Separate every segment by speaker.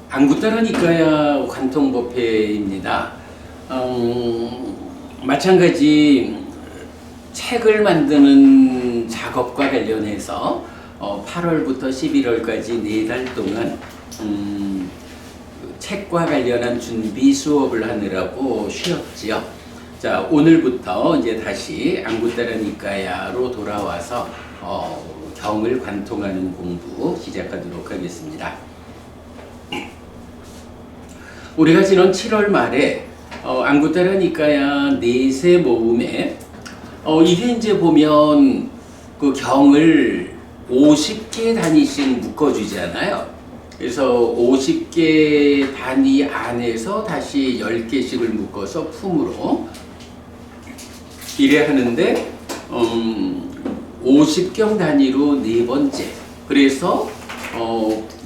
Speaker 1: 안구 따르니까야 관통법회입니다. 마찬가지 책을 만드는 작업과 관련해서 8월부터 11월까지 4달 동안 책과 관련한 준비 수업을 하느라고 쉬었지요. 자, 오늘부터 이제 다시 안구 따르니까야로 돌아와서 경을 관통하는 공부 시작하도록 하겠습니다. 우리가 지난 7월 말에 안구 따르니까야 넷의 모음에 이게 이제 보면 그 경을 50개 단위씩 묶어주잖아요. 그래서 50개 단위 안에서 다시 10개씩을 묶어서 품으로 이래 하는데 50경 단위로 네 번째, 그래서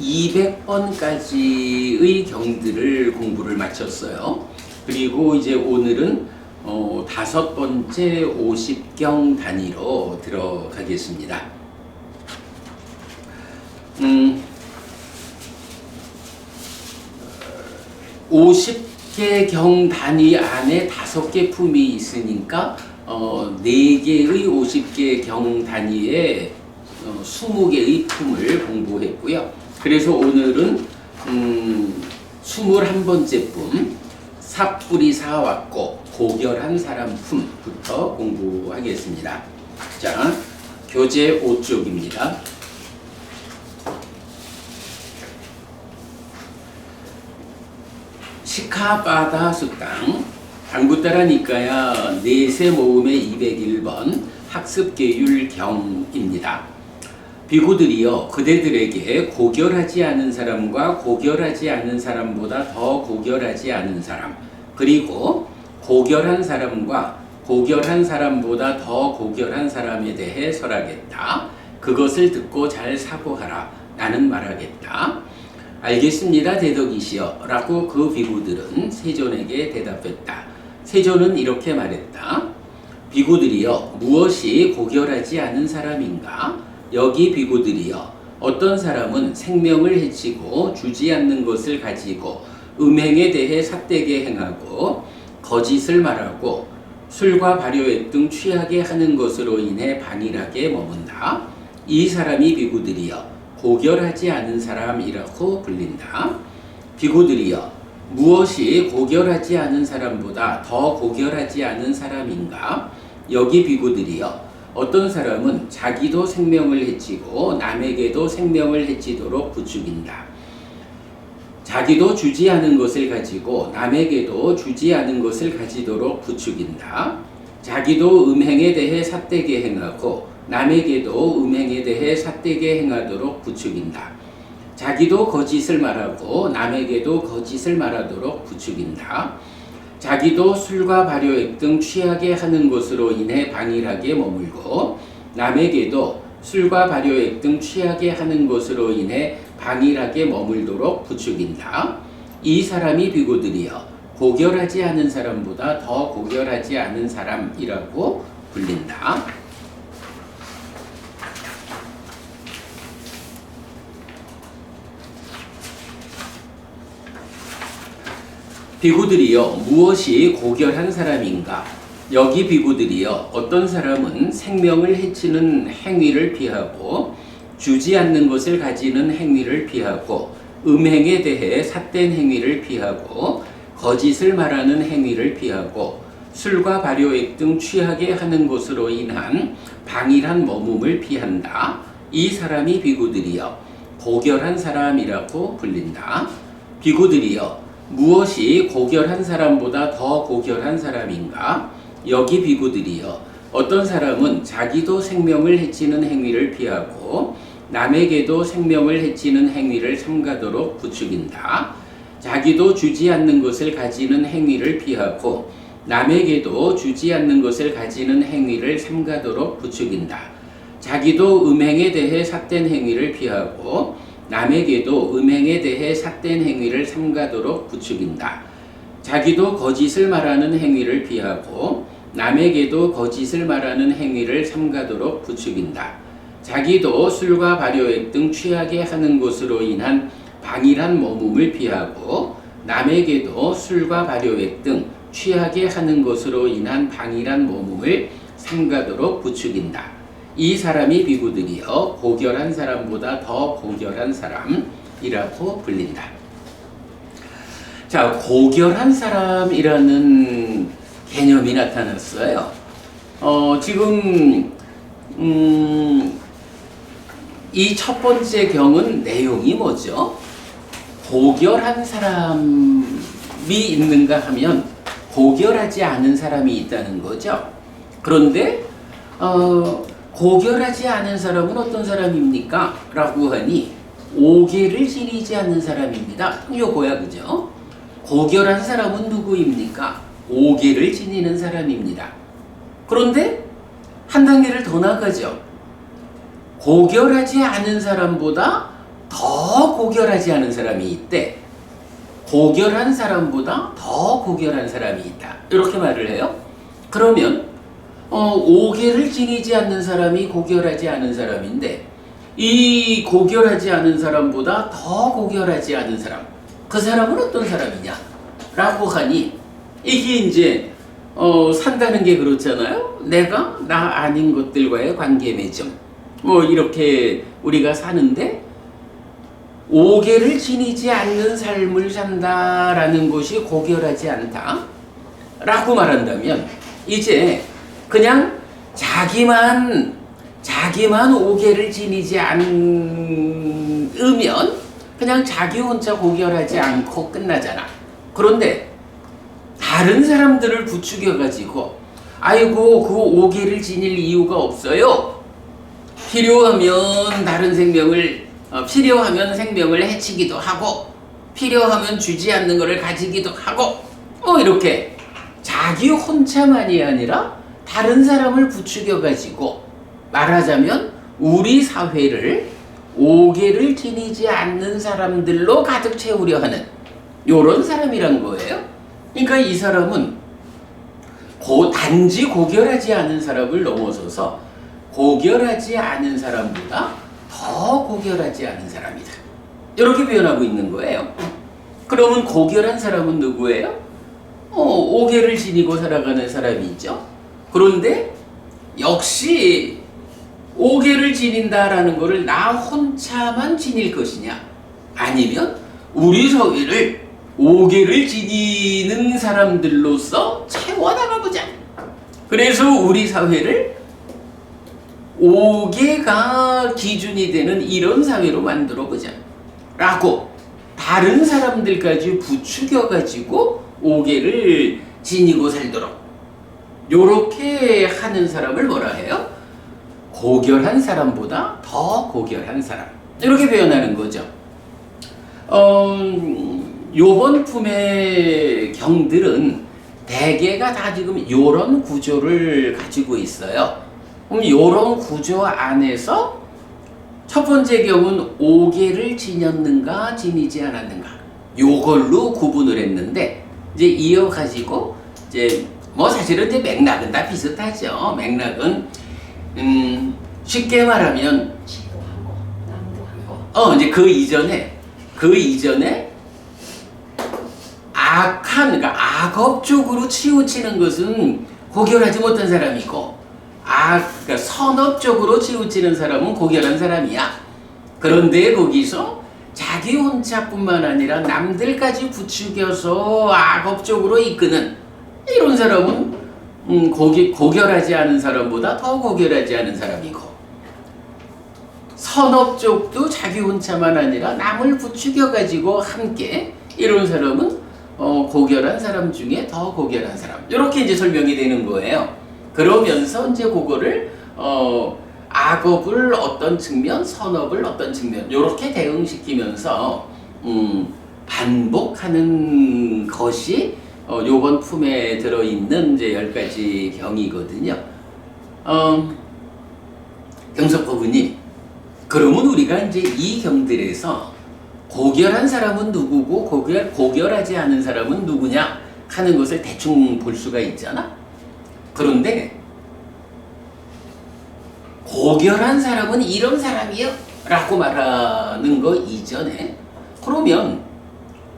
Speaker 1: 200번까지의 경들을 공부를 마쳤어요. 그리고 이제 오늘은 5번째 50경 단위로 들어가겠습니다. 50개 경 단위 안에 5개 품이 있으니까 4개의 50개 경 단위에 20개의 품을 공부했고요. 그래서 오늘은 21번째 품, 삿뿌리 사왔고 고결한 사람 품부터 공부하겠습니다. 자, 교재 5쪽입니다. 시카바다 수땅 안구 따르니까야 넷의 모음의 201번 학습계율 경입니다. 비구들이여 그대들에게 고결하지 않은 사람과 고결하지 않은 사람보다 더 고결하지 않은 사람, 그리고 고결한 사람과 고결한 사람보다 더 고결한 사람에 대해 설하겠다. 그것을 듣고 잘 사고하라. 나는 말하겠다. 알겠습니다, 대덕이시여 라고 그 비구들은 세존에게 대답했다. 세존은 이렇게 말했다. 비구들이여 무엇이 고결하지 않은 사람인가? 여기 비구들이여 어떤 사람은 생명을 해치고 주지 않는 것을 가지고 음행에 대해 삿되게 행하고 거짓을 말하고 술과 발효액 등 취하게 하는 것으로 인해 반일하게 머문다. 이 사람이 비구들이여 고결하지 않은 사람이라고 불린다. 비구들이여 무엇이 고결하지 않은 사람보다 더 고결하지 않은 사람인가? 여기 비구들이여 어떤 사람은 자기도 생명을 해치고 남에게도 생명을 해치도록 부추긴다. 자기도 주지 않은 것을 가지고 남에게도 주지 않은 것을 가지도록 부추긴다. 자기도 음행에 대해 삿되게 행하고 남에게도 음행에 대해 삿되게 행하도록 부추긴다. 자기도 거짓을 말하고 남에게도 거짓을 말하도록 부추긴다. 자기도 술과 발효액 등 취하게 하는 것으로 인해 방일하게 머물고 남에게도 술과 발효액 등 취하게 하는 것으로 인해 방일하게 머물도록 부추긴다. 이 사람이 비구들이여 고결하지 않은 사람보다 더 고결하지 않은 사람이라고 불린다. 비구들이여 무엇이 고결한 사람인가? 여기 비구들이여 어떤 사람은 생명을 해치는 행위를 피하고 주지 않는 것을 가지는 행위를 피하고 음행에 대해 삿된 행위를 피하고 거짓을 말하는 행위를 피하고 술과 발효액 등 취하게 하는 것으로 인한 방일한 머뭅을 피한다. 이 사람이 비구들이여 고결한 사람이라고 불린다. 비구들이여 무엇이 고결한 사람보다 더 고결한 사람인가? 여기 비구들이여 어떤 사람은 자기도 생명을 해치는 행위를 피하고 남에게도 생명을 해치는 행위를 삼가도록 부추긴다. 자기도 주지 않는 것을 가지는 행위를 피하고 남에게도 주지 않는 것을 가지는 행위를 삼가도록 부추긴다. 자기도 음행에 대해 삿된 행위를 피하고 남에게도 음행에 대해 삿된 행위를 삼가도록 부추긴다. 자기도 거짓을 말하는 행위를 피하고 남에게도 거짓을 말하는 행위를 삼가도록 부추긴다. 자기도 술과 발효액 등 취하게 하는 것으로 인한 방일한 머금을 피하고 남에게도 술과 발효액 등 취하게 하는 것으로 인한 방일한 머금을 삼가도록 부추긴다. 이 사람이 비구들이여 고결한 사람보다 더 고결한 사람이라고 불린다. 자, 고결한 사람이라는 개념이 나타났어요. 지금 이 첫 번째 경은 내용이 뭐죠? 고결한 사람이 있는가 하면 고결하지 않은 사람이 있다는 거죠. 그런데 고결하지 않은 사람은 어떤 사람입니까? 라고 하니 오계를 지니지 않는 사람입니다. 요거야, 그죠? 고결한 사람은 누구입니까? 오계를 지니는 사람입니다. 그런데 한 단계를 더 나가죠. 고결하지 않은 사람보다 더 고결하지 않은 사람이 있대. 고결한 사람보다 더 고결한 사람이 있다. 이렇게 말을 해요. 그러면 오계를 지니지 않는 사람이 고결하지 않은 사람인데 이 고결하지 않은 사람보다 더 고결하지 않은 사람, 그 사람은 어떤 사람이냐? 라고 하니 이게 이제 산다는 게 그렇잖아요. 내가 나 아닌 것들과의 관계 맺음, 뭐 이렇게 우리가 사는데 오계를 지니지 않는 삶을 산다라는 것이 고결하지 않다 라고 말한다면 이제 그냥 자기만 오계를 지니지 않으면 그냥 자기 혼자 고결하지 않고 끝나잖아. 그런데 다른 사람들을 부추겨가지고 아이고 그 오계를 지닐 이유가 없어요. 필요하면 생명을 해치기도 하고 필요하면 주지 않는 것을 가지기도 하고 이렇게 자기 혼자만이 아니라 다른 사람을 부추겨가지고 말하자면 우리 사회를 오계를 지니지 않는 사람들로 가득 채우려 하는 요런 사람이란 거예요. 그러니까 이 사람은 단지 고결하지 않은 사람을 넘어서서 고결하지 않은 사람보다 더 고결하지 않은 사람이다. 이렇게 표현하고 있는 거예요. 그러면 고결한 사람은 누구예요? 오계를 지니고 살아가는 사람이 있죠. 그런데 역시 오계를 지닌다라는 것을 나 혼자만 지닐 것이냐 아니면 우리 사회를 오계를 지니는 사람들로서 채워나가보자. 그래서 우리 사회를 오계가 기준이 되는 이런 사회로 만들어보자 라고 다른 사람들까지 부추겨가지고 오계를 지니고 살도록 요렇게 하는 사람을 뭐라 해요? 고결한 사람보다 더 고결한 사람, 이렇게 표현하는 거죠. 요번 품의 경들은 대개가 다 지금 요런 구조를 가지고 있어요. 그럼 요런 구조 안에서 첫 번째 경은 오계를 지녔는가 지니지 않았는가 요걸로 구분을 했는데 이제 이어가지고 이제 뭐 사실은 이제 맥락은 다 비슷하죠. 맥락은 쉽게 말하면
Speaker 2: 지도한 거, 남도한 거.
Speaker 1: 이제 그 이전에 그러니까 악업 쪽으로 치우치는 것은 고결하지 못한 사람이고 그러니까 선업 쪽으로 치우치는 사람은 고결한 사람이야. 그런데 거기서 자기 혼자뿐만 아니라 남들까지 부추겨서 악업 쪽으로 이끄는 이런 사람은 고결하지 않은 사람보다 더 고결하지 않은 사람이고, 선업 쪽도 자기 혼자만 아니라 남을 부추겨가지고 함께 이런 사람은 고결한 사람 중에 더 고결한 사람, 이렇게 이제 설명이 되는 거예요. 그러면서 이제 그거를 악업을 어떤 측면, 선업을 어떤 측면 이렇게 대응시키면서 반복하는 것이 요번 품에 들어있는 이제 10가지 경이거든요. 경석법우님, 그러면 우리가 이제 이 경들에서 고결한 사람은 누구고 고결하지 않은 사람은 누구냐 하는 것을 대충 볼 수가 있잖아. 그런데 고결한 사람은 이런 사람이요 라고 말하는 거 이전에 그러면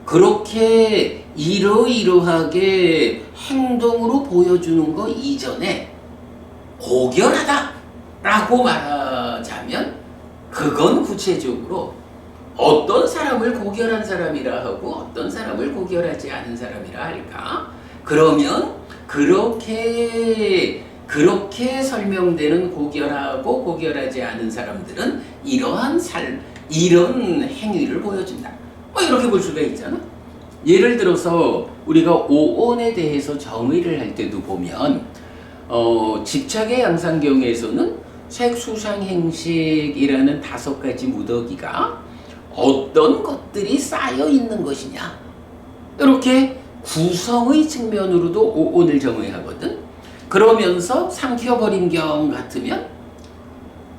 Speaker 1: 그렇게 이러이러하게 행동으로 보여주는 거 이전에 고결하다라고 말하자면 그건 구체적으로 어떤 사람을 고결한 사람이라 하고 어떤 사람을 고결하지 않은 사람이라 할까? 그러면 그렇게 설명되는 고결하고 고결하지 않은 사람들은 이런 행위를 보여준다. 뭐 이렇게 볼 수가 있잖아. 예를 들어서 우리가 오온에 대해서 정의를 할 때도 보면 집착의 양상경에서는 색수상행식이라는 5가지 무더기가 어떤 것들이 쌓여 있는 것이냐 이렇게 구성의 측면으로도 오온을 정의하거든. 그러면서 삼켜버림경 같으면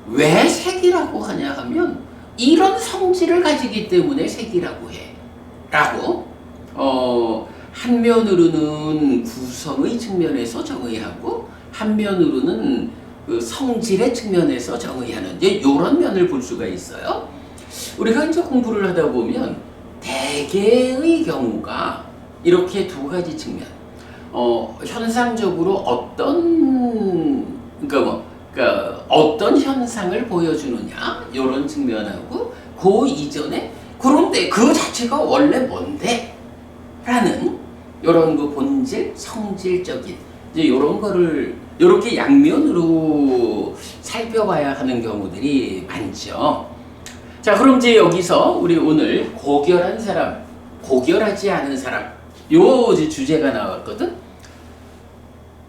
Speaker 1: 왜 색이라고 하냐 하면 이런 성질을 가지기 때문에 색이라고 해 라고 한면으로는 구성의 측면에서 정의하고 한면으로는 그 성질의 측면에서 정의하는 이런 면을 볼 수가 있어요. 우리가 이제 공부를 하다 보면 대개의 경우가 이렇게 2가지 측면, 현상적으로 어떤 현상을 보여주느냐 이런 측면하고 그 이전에 그런데 그 자체가 원래 뭔데? 라는 이런 그 본질, 성질적인 이제 이런 거를 이렇게 양면으로 살펴봐야 하는 경우들이 많죠. 자, 그럼 이제 여기서 우리 오늘 고결한 사람, 고결하지 않은 사람 요 이제 주제가 나왔거든.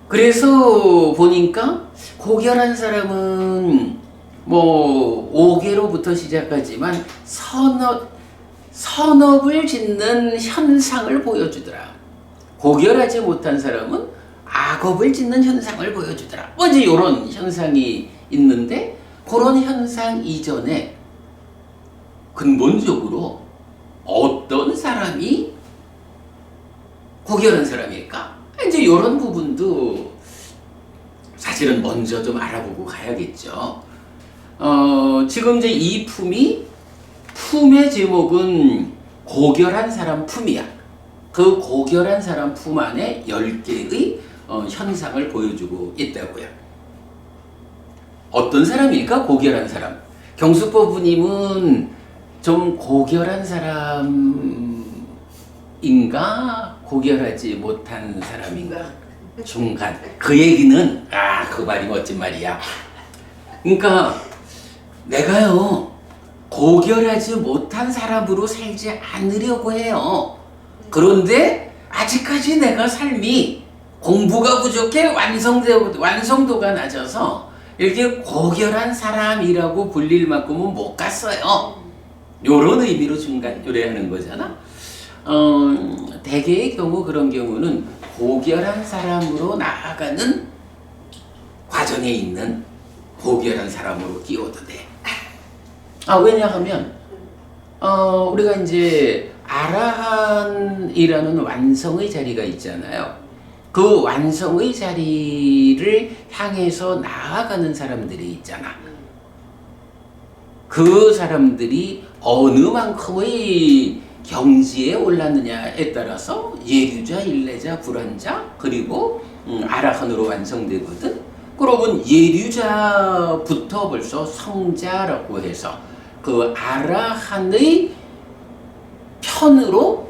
Speaker 1: 그래서 보니까 고결한 사람은 뭐 5개로부터 시작하지만 선업을 짓는 현상을 보여주더라. 고결하지 못한 사람은 악업을 짓는 현상을 보여주더라. 뭐 이제 이런 현상이 있는데 그런 현상 이전에 근본적으로 어떤 사람이 고결한 사람일까? 이제 이런 부분도 사실은 먼저 좀 알아보고 가야겠죠. 지금 이제 이 품의 제목은 고결한 사람 품이야. 그 고결한 사람 품 안에 10개의 현상을 보여주고 있다고요. 어떤 사람일까? 고결한 사람. 경수법부님은 좀 고결한 사람인가? 고결하지 못한 사람인가? 중간. 그 얘기는 그 말이 멋진 말이야. 그러니까 내가요 고결하지 못한 사람으로 살지 않으려고 해요. 그런데 아직까지 내가 삶이 공부가 부족해 완성도가 낮아서 이렇게 고결한 사람이라고 불릴 만큼은 못 갔어요. 요런 의미로 중간 요래하는 거잖아. 대개의 경우 그런 경우는 고결한 사람으로 나아가는 과정에 있는 고결한 사람으로 끼워도 돼. 왜냐하면 우리가 이제 아라한이라는 완성의 자리가 있잖아요. 그 완성의 자리를 향해서 나아가는 사람들이 있잖아. 그 사람들이 어느 만큼의 경지에 올랐느냐에 따라서 예류자, 일례자, 불환자 그리고 아라한으로 완성되거든. 그러면 예류자부터 벌써 성자라고 해서 그 아라한의 편으로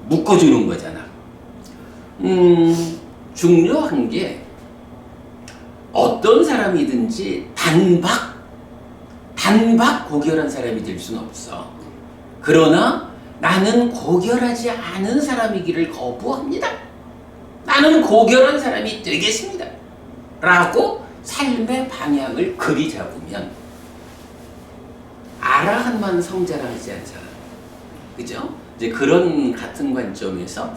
Speaker 1: 묶어주는 거잖아. 중요한 게 어떤 사람이든지 단박 고결한 사람이 될 수는 없어. 그러나 나는 고결하지 않은 사람이기를 거부합니다. 나는 고결한 사람이 되겠습니다. 라고 삶의 방향을 그리 잡으면 아라한만 성자라 하지 않잖아. 그죠? 이제 그런 같은 관점에서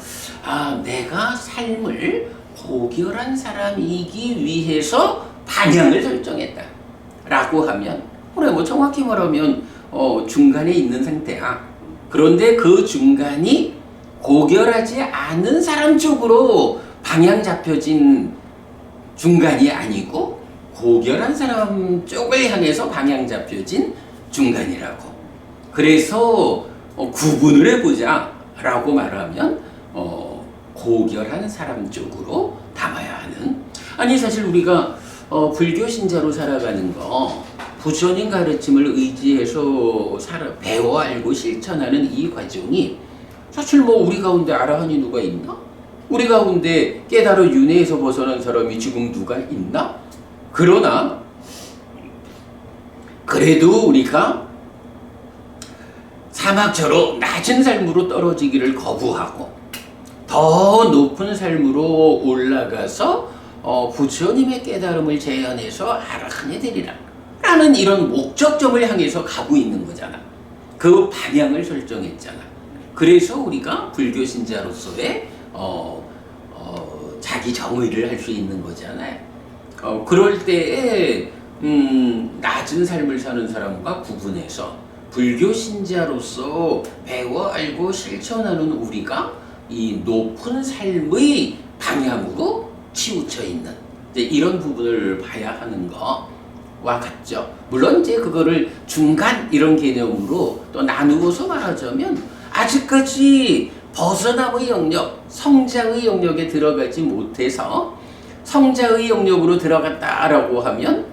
Speaker 1: 내가 삶을 고결한 사람이기 위해서 방향을 설정했다. 라고 하면 그래 뭐 정확히 말하면 중간에 있는 상태야. 그런데 그 중간이 고결하지 않은 사람 쪽으로 방향 잡혀진 중간이 아니고 고결한 사람 쪽을 향해서 방향 잡혀진 중간이라고. 그래서 구분을 해보자라고 말하면 고결한 사람 쪽으로 담아야 하는. 아니 사실 우리가 불교 신자로 살아가는 거 부처님 가르침을 의지해서 배워 알고 실천하는 이 과정이 사실 뭐 우리 가운데 아라한이 누가 있나? 우리 가운데 깨달아 윤회에서 벗어난 사람이 지금 누가 있나? 그러나 그래도 우리가 사막처럼 낮은 삶으로 떨어지기를 거부하고 더 높은 삶으로 올라가서 부처님의 깨달음을 재현해서 아라한이 되리라 라는 이런 목적점을 향해서 가고 있는 거잖아. 그 방향을 설정했잖아. 그래서 우리가 불교 신자로서의 자기 정의를 할 수 있는 거잖아요. 그럴 때에 낮은 삶을 사는 사람과 구분해서 불교 신자로서 배워 알고 실천하는 우리가 이 높은 삶의 방향으로 치우쳐 있는 이런 부분을 봐야 하는 거와 같죠. 물론 이제 그거를 중간 이런 개념으로 또 나누어서 말하자면 아직까지 벗어남의 영역, 성자의 영역에 들어가지 못해서 성자의 영역으로 들어갔다라고 하면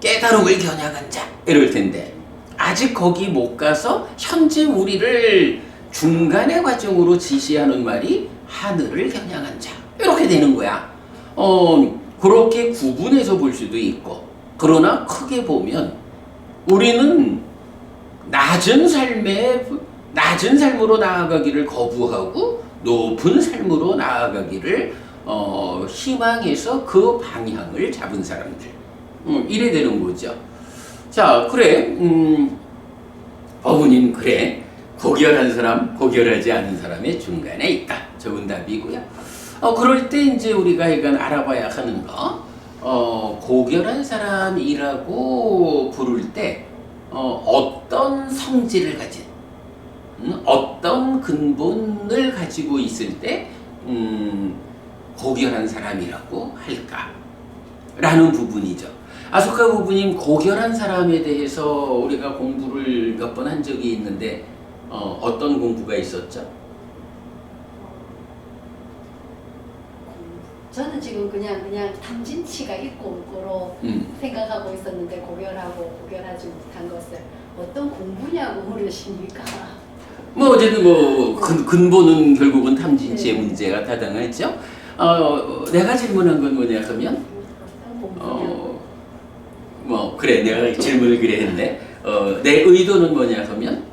Speaker 1: 깨달음을 겨냥한 자 이럴 텐데 아직 거기 못 가서 현재 우리를 중간의 과정으로 지시하는 말이 하늘을 겨냥한 자 이렇게 되는 거야. 그렇게 구분해서 볼 수도 있고 그러나 크게 보면 우리는 낮은 삶으로 나아가기를 거부하고 높은 삶으로 나아가기를 희망해서 그 방향을 잡은 사람들 이래 되는 거죠. 자, 그래 어머님 그래 고결한 사람, 고결하지 않은 사람의 중간에 있다. 좋은 답이고요. 그럴 때 이제 우리가 이건 알아봐야 하는 거, 고결한 사람이라고 부를 때 어떤 성질을 가진, 어떤 근본을 가지고 있을 때 고결한 사람이라고 할까라는 부분이죠. 아소카 부부님 고결한 사람에 대해서 우리가 공부를 몇 번 한 적이 있는데 어떤 공부가 있었죠?
Speaker 2: 저는 지금 그냥 탐진치가 있고 없고로 생각하고 있었는데 고결하고 고결하지 못한 것을 어떤 공부냐고 물으시니까
Speaker 1: 뭐 어쨌든 뭐 근본은 결국은 탐진치의 문제가 타당하죠. 내가 질문한 건 뭐냐 하면 뭐 그래 내가 질문을 그래 했네. 내 의도는 뭐냐 하면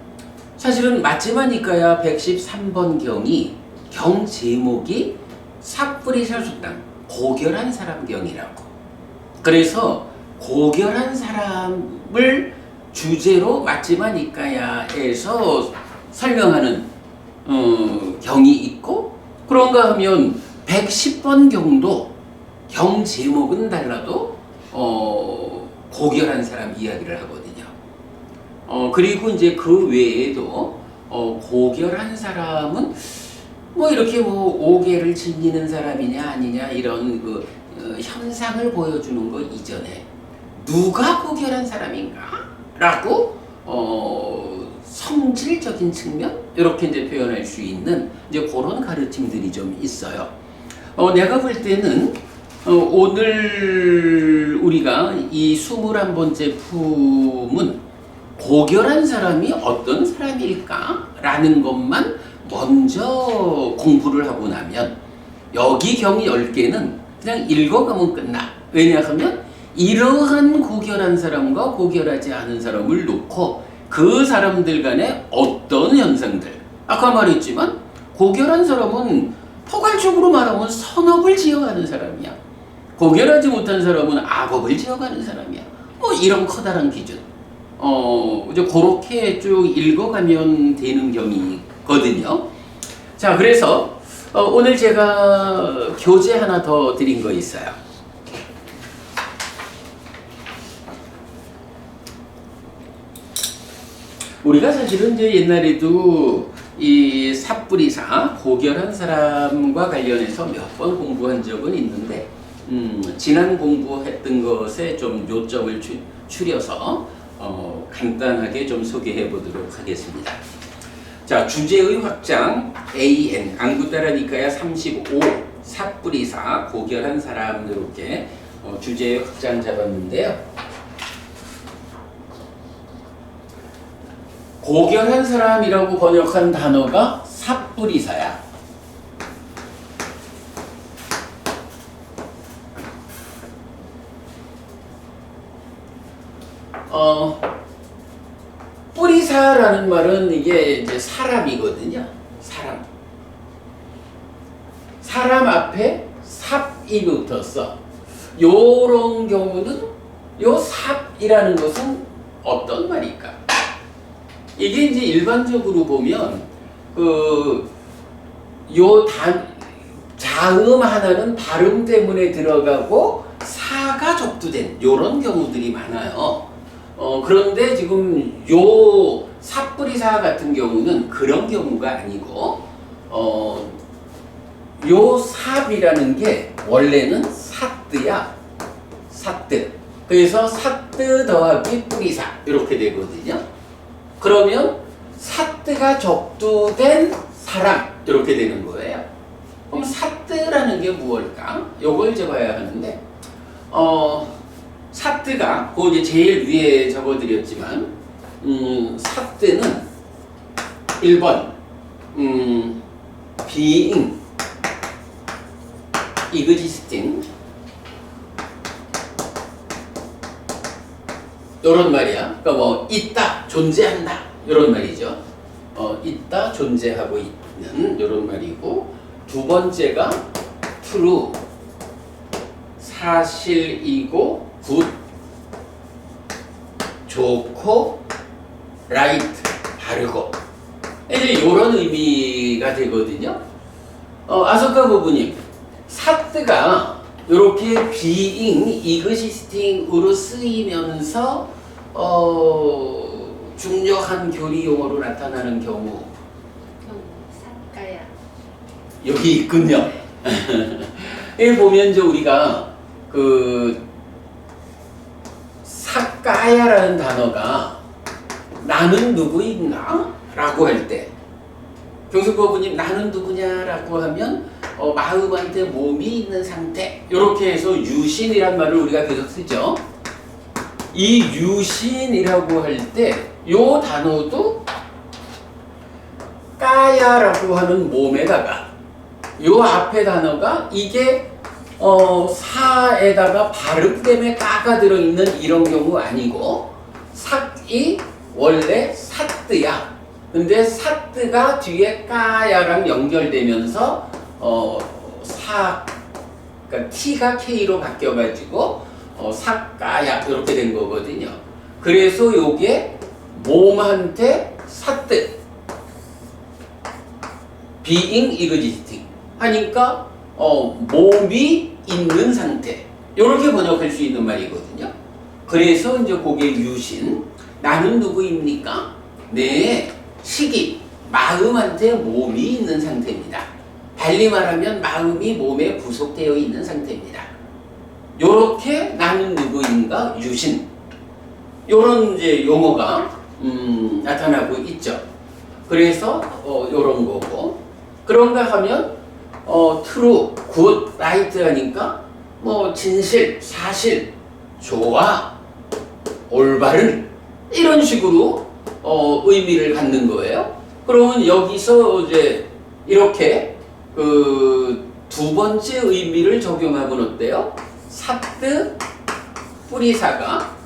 Speaker 1: 사실은 마지막이니까야 113번 경이 경 제목이 삿뿌리사수당 고결한 사람 경이라고. 그래서 고결한 사람을 주제로 마지막이까야에서 설명하는 경이 있고 그런가 하면 110번 경도 경 제목은 달라도 고결한 사람 이야기를 하거든요. 그리고 이제 그 외에도 고결한 사람은 뭐 이렇게 뭐 오계를 지니는 사람이냐 아니냐 이런 그 현상을 보여주는 것 이전에 누가 고결한 사람인가? 라고 성질적인 측면 이렇게 이제 표현할 수 있는 이제 그런 가르침들이 좀 있어요. 내가 볼 때는 오늘 우리가 이 21번째 품은 고결한 사람이 어떤 사람일까라는 것만 먼저 공부를 하고 나면 여기 경이 10개는 그냥 읽어가면 끝나. 왜냐하면 이러한 고결한 사람과 고결하지 않은 사람을 놓고 그 사람들 간의 어떤 현상들 아까 말했지만 고결한 사람은 포괄적으로 말하면 선업을 지어가는 사람이야. 고결하지 못한 사람은 악업을 지어가는 사람이야. 뭐 이런 커다란 기준 이제 그렇게 쭉 읽어가면 되는 경이거든요. 자, 그래서 오늘 제가 교재 하나 더 드린 거 있어요. 우리가 사실은 이제 옛날에도 이 삿뿌리사 고결한 사람과 관련해서 몇 번 공부한 적은 있는데 지난 공부했던 것에 좀 요점을 추려서 간단하게 좀 소개해 보도록 하겠습니다. 자, 주제의 확장 AN 안구따라니까야 35 삿뿌리사 고결한 사람 이렇게 주제의 확장 잡았는데요. 고결한 사람이라고 번역한 단어가 삿뿌리사야. 뿌리사라는 말은 이게 이제 사람이거든요. 사람 앞에 삽이 붙었어. 요런 경우는 요 삽이라는 것은 어떤 말일까? 이게 이제 일반적으로 보면 자음 하나는 발음 때문에 들어가고 사가 접두된 요런 경우들이 많아요. 그런데 지금 요 삿뿌리사 같은 경우는 그런 경우가 아니고 요 삽이라는 게 원래는 사뜨야. 사뜨. 그래서 사뜨 더하기 뿌리사 이렇게 되거든요. 그러면 사뜨가 접두된 사람 이렇게 되는 거예요. 그럼 사뜨라는 게 무엇일까? 요걸 이제 봐야 하는데 사뜨가 그 이제 제일 위에 적어드렸지만 사뜨는 1번 being existing 요런 말이야. 그러니까 뭐 있다, 존재한다 요런 말이죠. 있다, 존재하고 있는 요런 말이고, 두 번째가 true 사실이고 굿 좋고 right 바르고 이제 요런 의미가 되거든요. 아소카 부부님, 사뜨가 이렇게 being, existing으로 쓰이면서 중요한 교리 용어로 나타나는 경우
Speaker 2: 삿가야.
Speaker 1: 여기 있군요. 여기 보면 이제 우리가 삿가야라는 단어가 나는 누구인가? 라고 할 때 경숙부부님 나는 누구냐라고 하면 마음한테 몸이 있는 상태 이렇게 해서 유신이란 말을 우리가 계속 쓰죠. 이 유신이라고 할 때 요 단어도 까야라고 하는 몸에다가 요 앞에 단어가 이게 사에다가 발음 때문에 까가 들어있는 이런 경우 아니고 삭이 원래 사뜨야. 근데 사뜨가 뒤에 까야랑 연결되면서 그러니까 T가 K로 바뀌어가지고 삭까야 이렇게 된 거거든요. 그래서 요게 몸한테 사뜨 being existing 하니까 몸이 있는 상태 이렇게 번역할 수 있는 말이거든요. 그래서 이제 그게 유신. 나는 누구입니까? 네, 시기 마음한테 몸이 있는 상태입니다. 달리 말하면 마음이 몸에 부속되어 있는 상태입니다. 요렇게 나는 누구인가 유신 요런 이제 용어가 나타나고 있죠. 그래서 요런 거고, 그런가 하면 true, good, right 하니까 뭐 진실, 사실, 좋아, 올바른 이런 식으로 의미를 갖는 거예요. 그러면 여기서 이제 이렇게 두 번째 의미를 적용하면 어때요? 사뜨 뿌리사가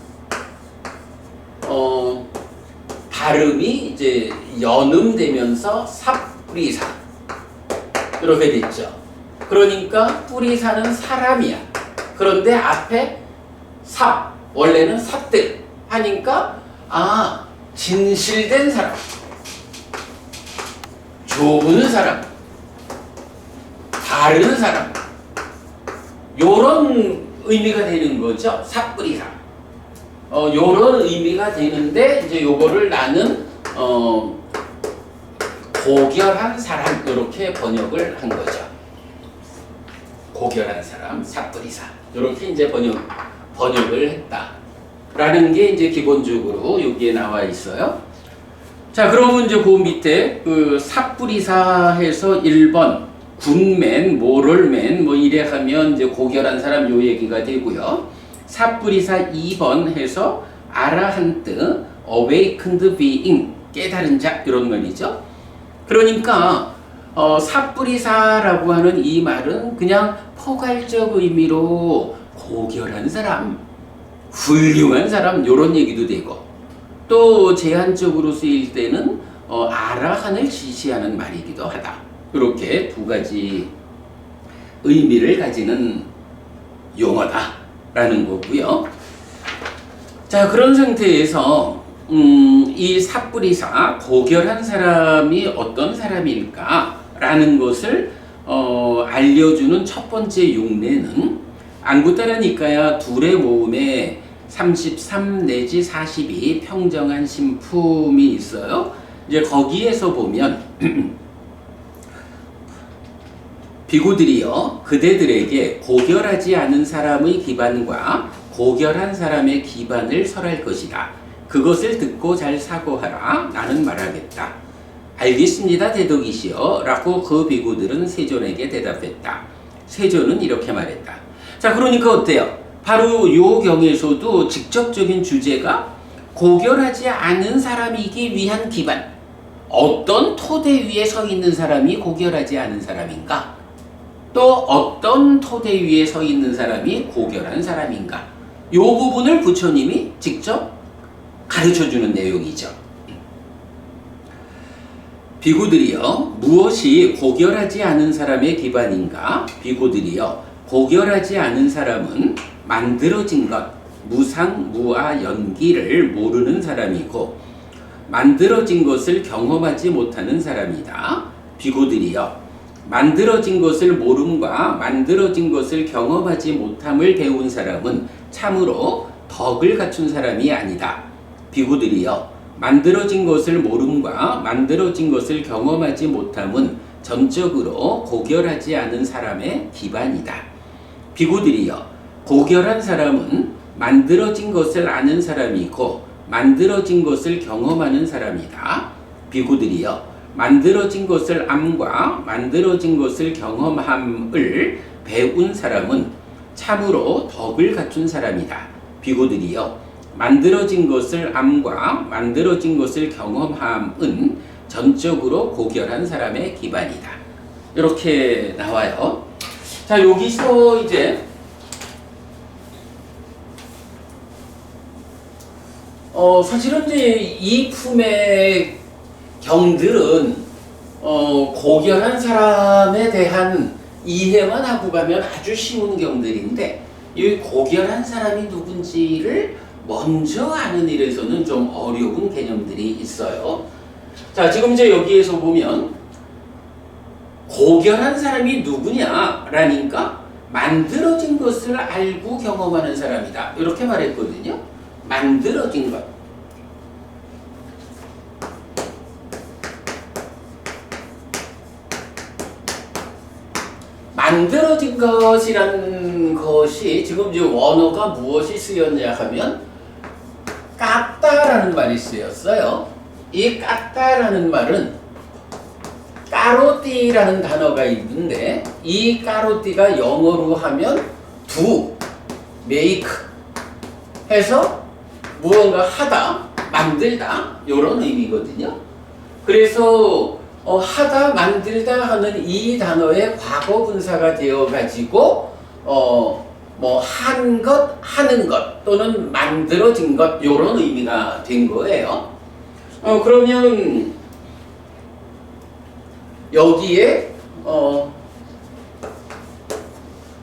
Speaker 1: 발음이 이제 연음되면서 삽뿌리사 이렇게 됐죠. 그러니까 뿌리사는 사람이야. 그런데 앞에 삽 원래는 사뜨 하니까 진실된 사람, 좋은 사람, 바른 사람 요런 의미가 되는 거죠. 삿뿌리사. 요런 의미가 되는데 이제 요거를 나는 고결한 사람 이렇게 번역을 한 거죠. 고결한 사람, 삿뿌리사 이렇게 이제 번역을 했다라는 게 이제 기본적으로 여기에 나와 있어요. 자, 그러면 이제 그 밑에 그 삿뿌리사 해서 1번 굿맨, 모럴맨 뭐 이래 하면 이제 고결한 사람 요 얘기가 되고요. 삿뿌리사 2번 해서 아라한트, awakened being, 깨달은 자 이런 말이죠. 그러니까 삿뿌리사라고 하는 이 말은 그냥 포괄적 의미로 고결한 사람, 훌륭한 사람 이런 얘기도 되고, 또 제한적으로 쓰일 때는 아라한을 지시하는 말이기도 하다. 이렇게 두 가지 의미를 가지는 용어다라는 거고요. 자, 그런 상태에서 이 삿뿌리사, 고결한 사람이 어떤 사람일까라는 것을 알려주는 첫 번째 용례는 안구따라 니까야 둘의 모음에 33 내지 42 평정한 신품이 있어요. 이제 거기에서 보면 비구들이여 그대들에게 고결하지 않은 사람의 기반과 고결한 사람의 기반을 설할 것이다. 그것을 듣고 잘 사고하라. 나는 말하겠다. 알겠습니다, 대덕이시여 라고 그 비구들은 세존에게 대답했다. 세존은 이렇게 말했다. 자, 그러니까 어때요? 바로 요 경에서도 직접적인 주제가 고결하지 않은 사람이기 위한 기반, 어떤 토대 위에 서 있는 사람이 고결하지 않은 사람인가? 또 어떤 토대 위에 서 있는 사람이 고결한 사람인가? 요 부분을 부처님이 직접 가르쳐주는 내용이죠. 비구들이여 무엇이 고결하지 않은 사람의 기반인가? 비구들이여 고결하지 않은 사람은 만들어진 것, 무상, 무아, 연기를 모르는 사람이고 만들어진 것을 경험하지 못하는 사람이다. 비구들이여 만들어진 것을 모름과 만들어진 것을 경험하지 못함을 배운 사람은 참으로 덕을 갖춘 사람이 아니다. 비구들이여 만들어진 것을 모름과 만들어진 것을 경험하지 못함은 전적으로 고결하지 않은 사람의 기반이다. 비구들이여 고결한 사람은 만들어진 것을 아는 사람이고 만들어진 것을 경험하는 사람이다. 비구들이여 만들어진 것을 암과 만들어진 것을 경험함을 배운 사람은 참으로 덕을 갖춘 사람이다. 비구들이여 만들어진 것을 암과 만들어진 것을 경험함은 전적으로 고결한 사람의 기반이다. 이렇게 나와요. 자, 여기서 이제 사실은 이제 이 품의 경들은 고결한 사람에 대한 이해만 하고 가면 아주 쉬운 경들인데 이 고결한 사람이 누군지를 먼저 아는 일에서는 좀 어려운 개념들이 있어요. 자, 지금 이제 여기에서 보면 고결한 사람이 누구냐라니까 만들어진 것을 알고 경험하는 사람이다. 이렇게 말했거든요. 만들어진 것. 만들어진 것이란 것이 지금 이제 원어가 무엇이 쓰였냐 하면 깠다라는 말이 쓰였어요. 이 깠다라는 말은 까로띠라는 단어가 있는데 이 까로띠가 영어로 하면 do, make 해서 무언가 하다, 만들다 이런 의미거든요. 그래서 하다, 만들다 하는 이 단어의 과거 분사가 되어 가지고 뭐 한 것, 하는 것 또는 만들어진 것 이런 의미가 된 거예요. 그러면 여기에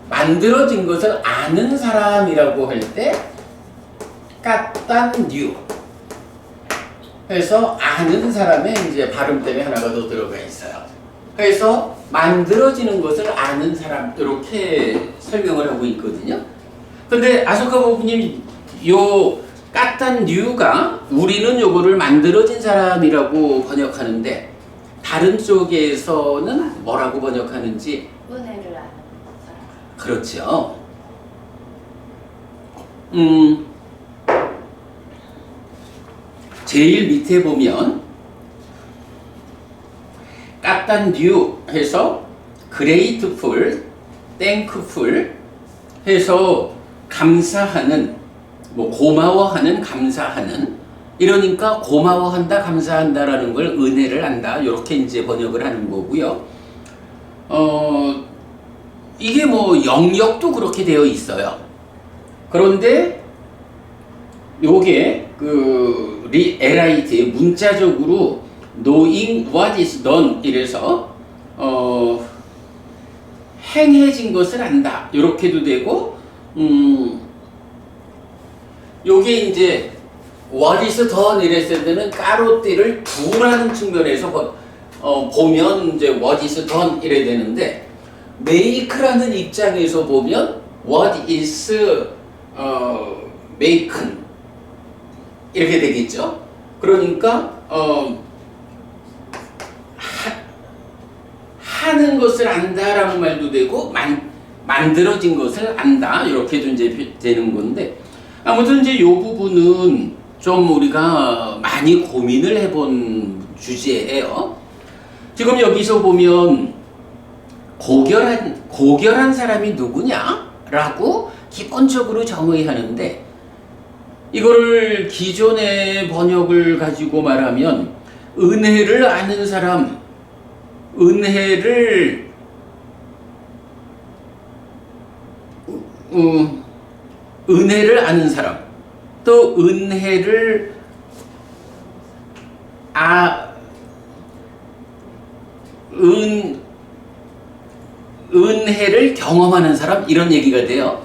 Speaker 1: 만들어진 것을 아는 사람이라고 할 때 까딴뉴 해서 아는 사람의 이제 발음 때문에 하나가 더 들어가 있어요. 그래서 만들어지는 것을 아는 사람 이렇게 설명을 하고 있거든요. 근데 아소카 부부님 요 까딴뉴가 우리는 요거를 만들어진 사람이라고 번역하는데 다른 쪽에서는 뭐라고 번역하는지
Speaker 2: 은혜를 아는 사람.
Speaker 1: 그렇죠. 제일 밑에 보면 까딴듀 해서 grateful, thankful 해서 감사하는, 뭐 고마워하는, 감사하는, 이러니까 고마워한다, 감사한다라는 걸 은혜를 안다, 이렇게 이제 번역을 하는 거고요. 이게 뭐 영역도 그렇게 되어 있어요. 그런데 요게 그 LIT 문자적으로 knowing what is done 이래서 행해진 것을 안다 이렇게도 되고, 요게 이제 what is done 이랬을 때는 까로띠를 두라는 측면에서 보면 이제 what is done 이래 되는데, make라는 입장에서 보면 what is maken 이렇게 되겠죠. 그러니까 하는 것을 안다라는 말도 되고 만들어진 것을 안다 이렇게도 이제 되는 건데, 아무튼 이제 이 부분은 좀 우리가 많이 고민을 해본 주제예요. 지금 여기서 보면 고결한 사람이 누구냐라고 기본적으로 정의하는데, 이거를 기존의 번역을 가지고 말하면 은혜를 아는 사람, 은혜를 아는 사람, 또 은혜를 은혜를 경험하는 사람, 이런 얘기가 돼요.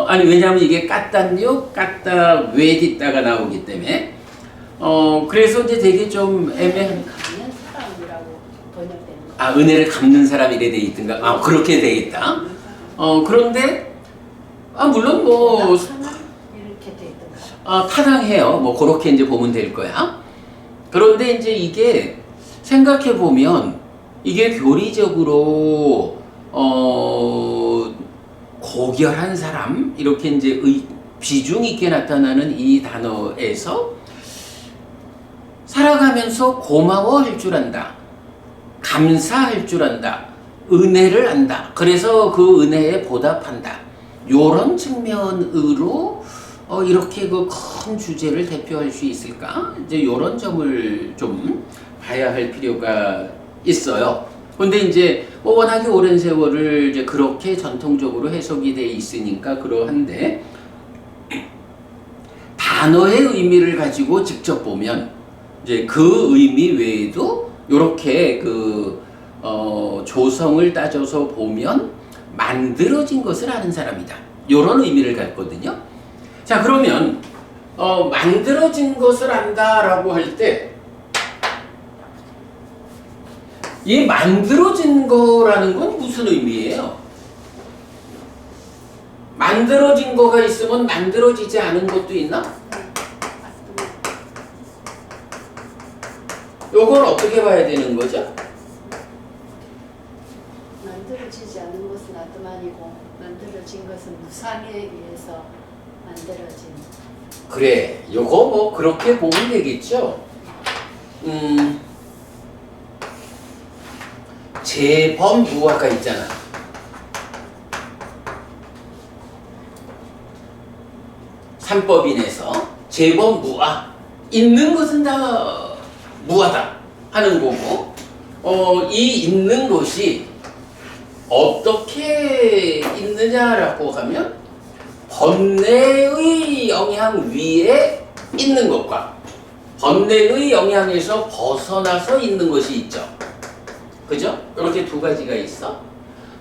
Speaker 1: 아니 왜냐하면 이게 까따뉴, 까따 웨디따가 나오기 때문에 그래서 이제 되게 좀 애매한.
Speaker 2: 갚는 사람이라고 번역되는 거.
Speaker 1: 아, 은혜를 갚는 사람 이래 돼 있든가. 아, 그렇게 되겠다. 그런데 물론 뭐
Speaker 2: 이렇게 돼 있던가.
Speaker 1: 타당해요. 뭐 그렇게 이제 보면 될 거야. 그런데 이제 이게 생각해 보면 이게 교리적으로 고결한 사람 이렇게 이제 비중 있게 나타나는 이 단어에서 살아가면서 고마워할 줄 안다, 감사할 줄 안다, 은혜를 안다, 그래서 그 은혜에 보답한다, 요런 측면으로 이렇게 그 큰 주제를 대표할 수 있을까? 이제 요런 점을 좀 봐야 할 필요가 있어요. 근데 이제 워낙에 오랜 세월을 이제 그렇게 전통적으로 해석이 돼 있으니까 그러한데, 단어의 의미를 가지고 직접 보면 이제 그 의미 외에도 이렇게 그 조성을 따져서 보면 만들어진 것을 아는 사람이다, 이런 의미를 갖거든요. 자, 그러면 만들어진 것을 안다라고 할 때, 이 만들어진 거라는 건 무슨 의미예요? 만들어진 거가 있으면 만들어지지 않은 것도 있나? 요걸 어떻게 봐야 되는 거죠?
Speaker 2: 만들어지지 않은 것은 아트만이고 만들어진 것은 무상에 의해서 만들어진.
Speaker 1: 그래, 요거 뭐 그렇게 보면 되겠죠. 재범무화가 있잖아. 삼법인에서 재범무화, 있는 것은 다 무하다 하는 거고, 이 있는 것이 어떻게 있느냐라고 하면 번뇌의 영향 위에 있는 것과 번뇌의 영향에서 벗어나서 있는 것이 있죠. 그죠? 이렇게 두 가지가 있어.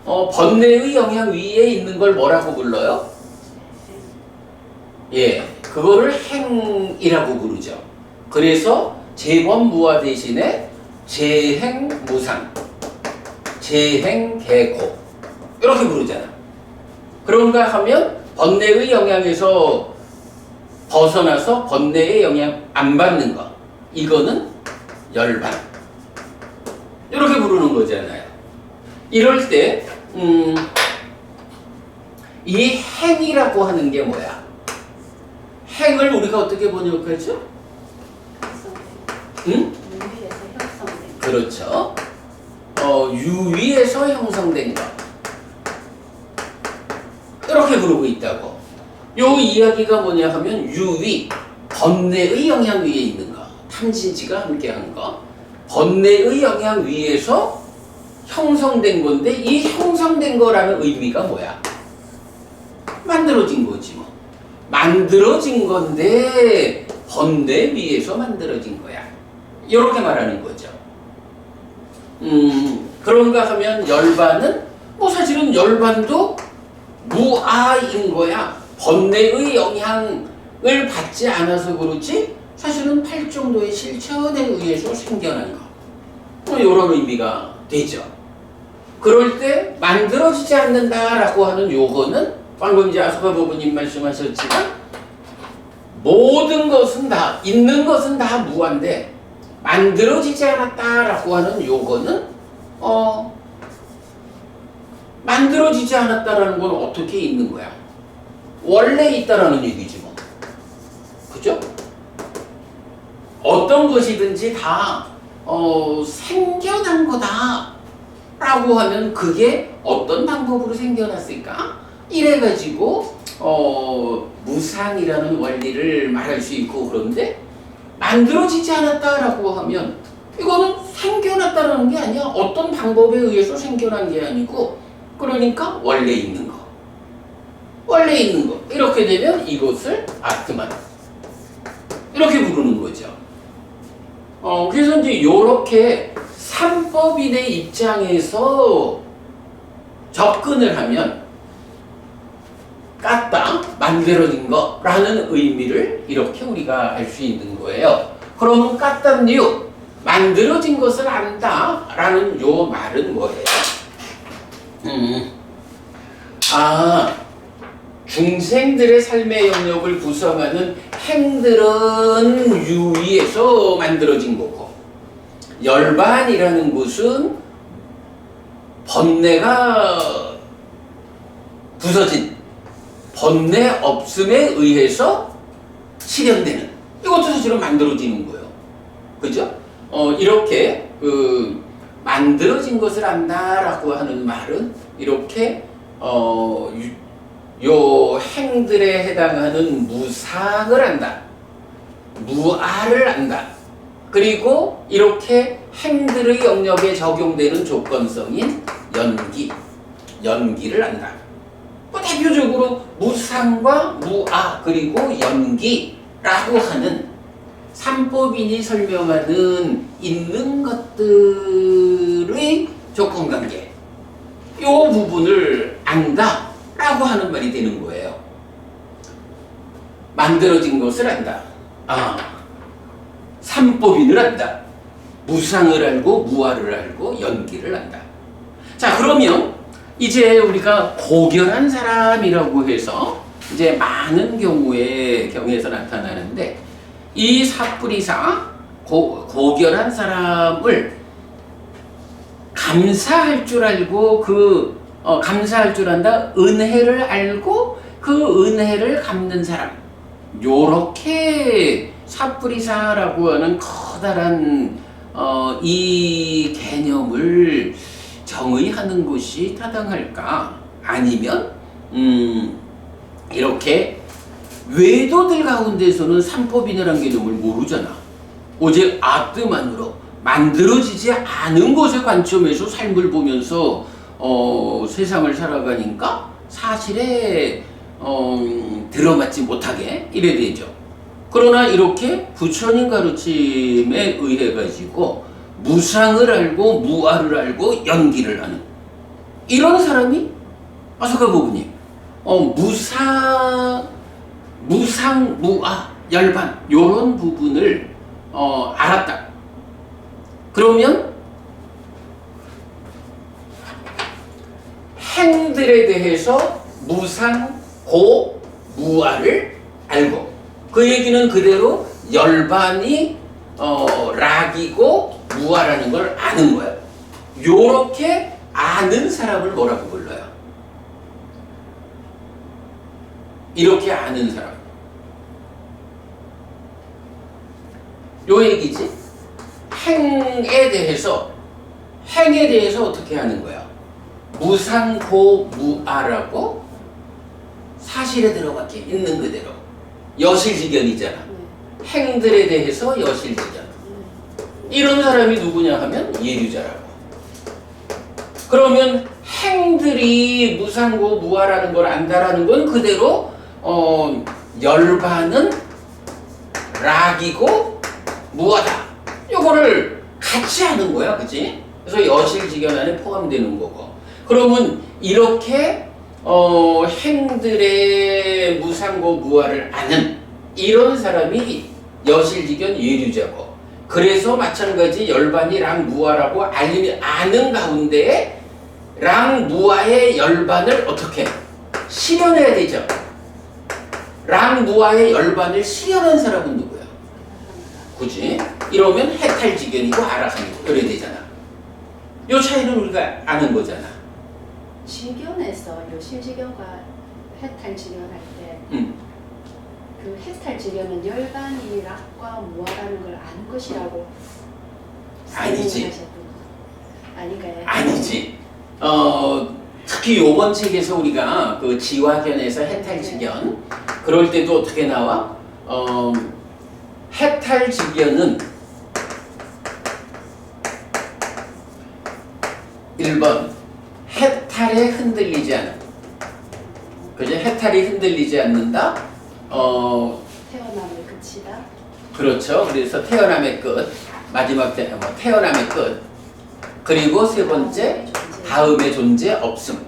Speaker 1: 번뇌의 영향 위에 있는 걸 뭐라고 불러요? 예, 그거를 행이라고 부르죠. 그래서 재범무화 대신에 재행무상, 재행개고 이렇게 부르잖아. 그런가 하면 번뇌의 영향에서 벗어나서 번뇌의 영향 안 받는 거, 이거는 열반, 이렇게 부르는 거잖아요. 이럴 때 이 행이라고 하는 게 뭐야? 행을 우리가 어떻게 번역하죠?
Speaker 2: 형성된.
Speaker 1: 응?
Speaker 2: 문밀에서 형성된.
Speaker 1: 그렇죠. 유위에서 형성된 것 이렇게 부르고 있다고. 요 이야기가 뭐냐 하면 유위, 번뇌의 영향 위에 있는 거, 탐진치가 함께한 거, 번뇌의 영향 위에서 형성된 건데 이 형성된 거라는 의미가 뭐야? 만들어진 거지 뭐. 만들어진 건데 번뇌 위에서 만들어진 거야. 이렇게 말하는 거죠. 그런가 하면 열반은 뭐 사실은 열반도 무아인 거야. 번뇌의 영향을 받지 않아서 그렇지 사실은 팔정도의 실천에 의해서 생겨난 거. 뭐 이런 의미가 되죠. 그럴 때 만들어지지 않는다라고 하는 요거는 방금 이제 아소가 부부님 말씀하셨지만 모든 것은 다 있는 것은 다 무한데 만들어지지 않았다라고 하는 요거는 만들어지지 않았다라는 건 어떻게 있는 거야? 원래 있다라는 얘기지 뭐. 그죠? 어떤 것이든지 다 생겨난 거다라고 하면 그게 어떤 방법으로 생겨났을까? 이래가지고 무상이라는 원리를 말할 수 있고 그런데 만들어지지 않았다라고 하면 이거는 생겨났다라는 게 아니야. 어떤 방법에 의해서 생겨난 게 아니고 그러니까 원래 있는 거. 원래 있는 거. 이렇게 되면 이것을 아트만 이렇게 부르는 거죠. 그래서 이제 요렇게 삼법인의 입장에서 접근을 하면 깠다, 만들어진 거라는 의미를 이렇게 우리가 알 수 있는 거예요. 그러면 깠다뉴, 만들어진 것을 안다라는 요 말은 뭐예요? 중생들의 삶의 영역을 구성하는 행들은 유위에서 만들어진 거고 열반이라는 것은 번뇌가 부서진 번뇌 없음에 의해서 실현되는 이것도 사실은 만들어지는 거예요. 그죠? 이렇게 만들어진 것을 안다라고 하는 말은 이렇게 요 행들에 해당하는 무상을 안다, 무아를 안다. 그리고 이렇게 행들의 영역에 적용되는 조건성인 연기를 안다. 뭐 대표적으로 무상과 무아 그리고 연기라고 하는 삼법인이 설명하는 있는 것들의 조건관계 요 부분을 안다라고 하는 말이 되는 거예요. 만들어진 것을 안다. 삼법인을 안다. 무상을 알고 무아를 알고 연기를 안다. 자, 그러면 이제 우리가 고결한 사람이라고 해서 이제 많은 경우에 경에서 나타나는데 이 사뿌리사 고결한 사람을 감사할 줄 알고 감사할 줄 안다. 은혜를 알고 그 은혜를 갚는 사람. 요렇게 사뿌리사라고 하는 커다란 이 개념을 정의하는 것이 타당할까? 아니면 이렇게 외도들 가운데서는 삼법인이라는 개념을 모르잖아. 오직 아트만으로 만들어지지 않은 것의 관점에서 삶을 보면서 세상을 살아가니까 사실에 들어맞지 못하게 이래 되죠. 그러나 이렇게 부처님 가르침에 의해 가지고 무상을 알고 무아를 알고 연기를 하는 이런 사람이 아소가 부부님 무상 무아 열반 요런 부분을 알았다. 그러면 행들에 대해서 무상 고 무아를 알고 그 얘기는 그대로 열반이 락이고 무아라는 걸 아는 거예요. 요렇게 아는 사람을 뭐라고 불러요? 이렇게 아는 사람. 요 얘기지. 행에 대해서 행에 대해서 어떻게 하는 거야? 무상고무아라고 사실에 들어밖에 있는 그대로 여실직연이잖아. 행들에 대해서 여실직연. 이런 사람이 누구냐 하면 예류자라고. 그러면 행들이 무상고무아라는 걸 안다라는 건 그대로 열반은 락이고 무아다. 요거를 같이 하는 거야, 그치? 그래서 여실직연 안에 포함되는 거고. 그러면 이렇게 행들의 무상고무아를 아는 이런 사람이 여실직연 예류자고. 그래서 마찬가지 열반이 랑무아라고 아는 가운데 랑무아의 열반을 어떻게 실현해야 되죠? 랑무아의 열반을 실현한 사람은 누구야? 그치? 이러면 해탈직연이고 아라한이고 그래야 되잖아. 요 차이는 우리가 아는 거잖아.
Speaker 2: 직연에서 여실직연과 해탈직연 할 때 그 해탈직연은 열반이 락과 무아라는 걸 아는 것이라고
Speaker 1: 아니지.
Speaker 2: 아닌가요?
Speaker 1: 아니지. 특히 요번 책에서 우리가 그 지화견에서 해탈직연 그럴 때도 어떻게 나와? 해탈직연은 1번 해탈에 흔들리지 않음. 그죠? 해탈이 흔들리지 않는다.
Speaker 2: 태어남을 끝이다.
Speaker 1: 그렇죠. 그래서 태어남의 끝, 마지막 태어남의 끝. 그리고 세 번째 다음의 존재 없음.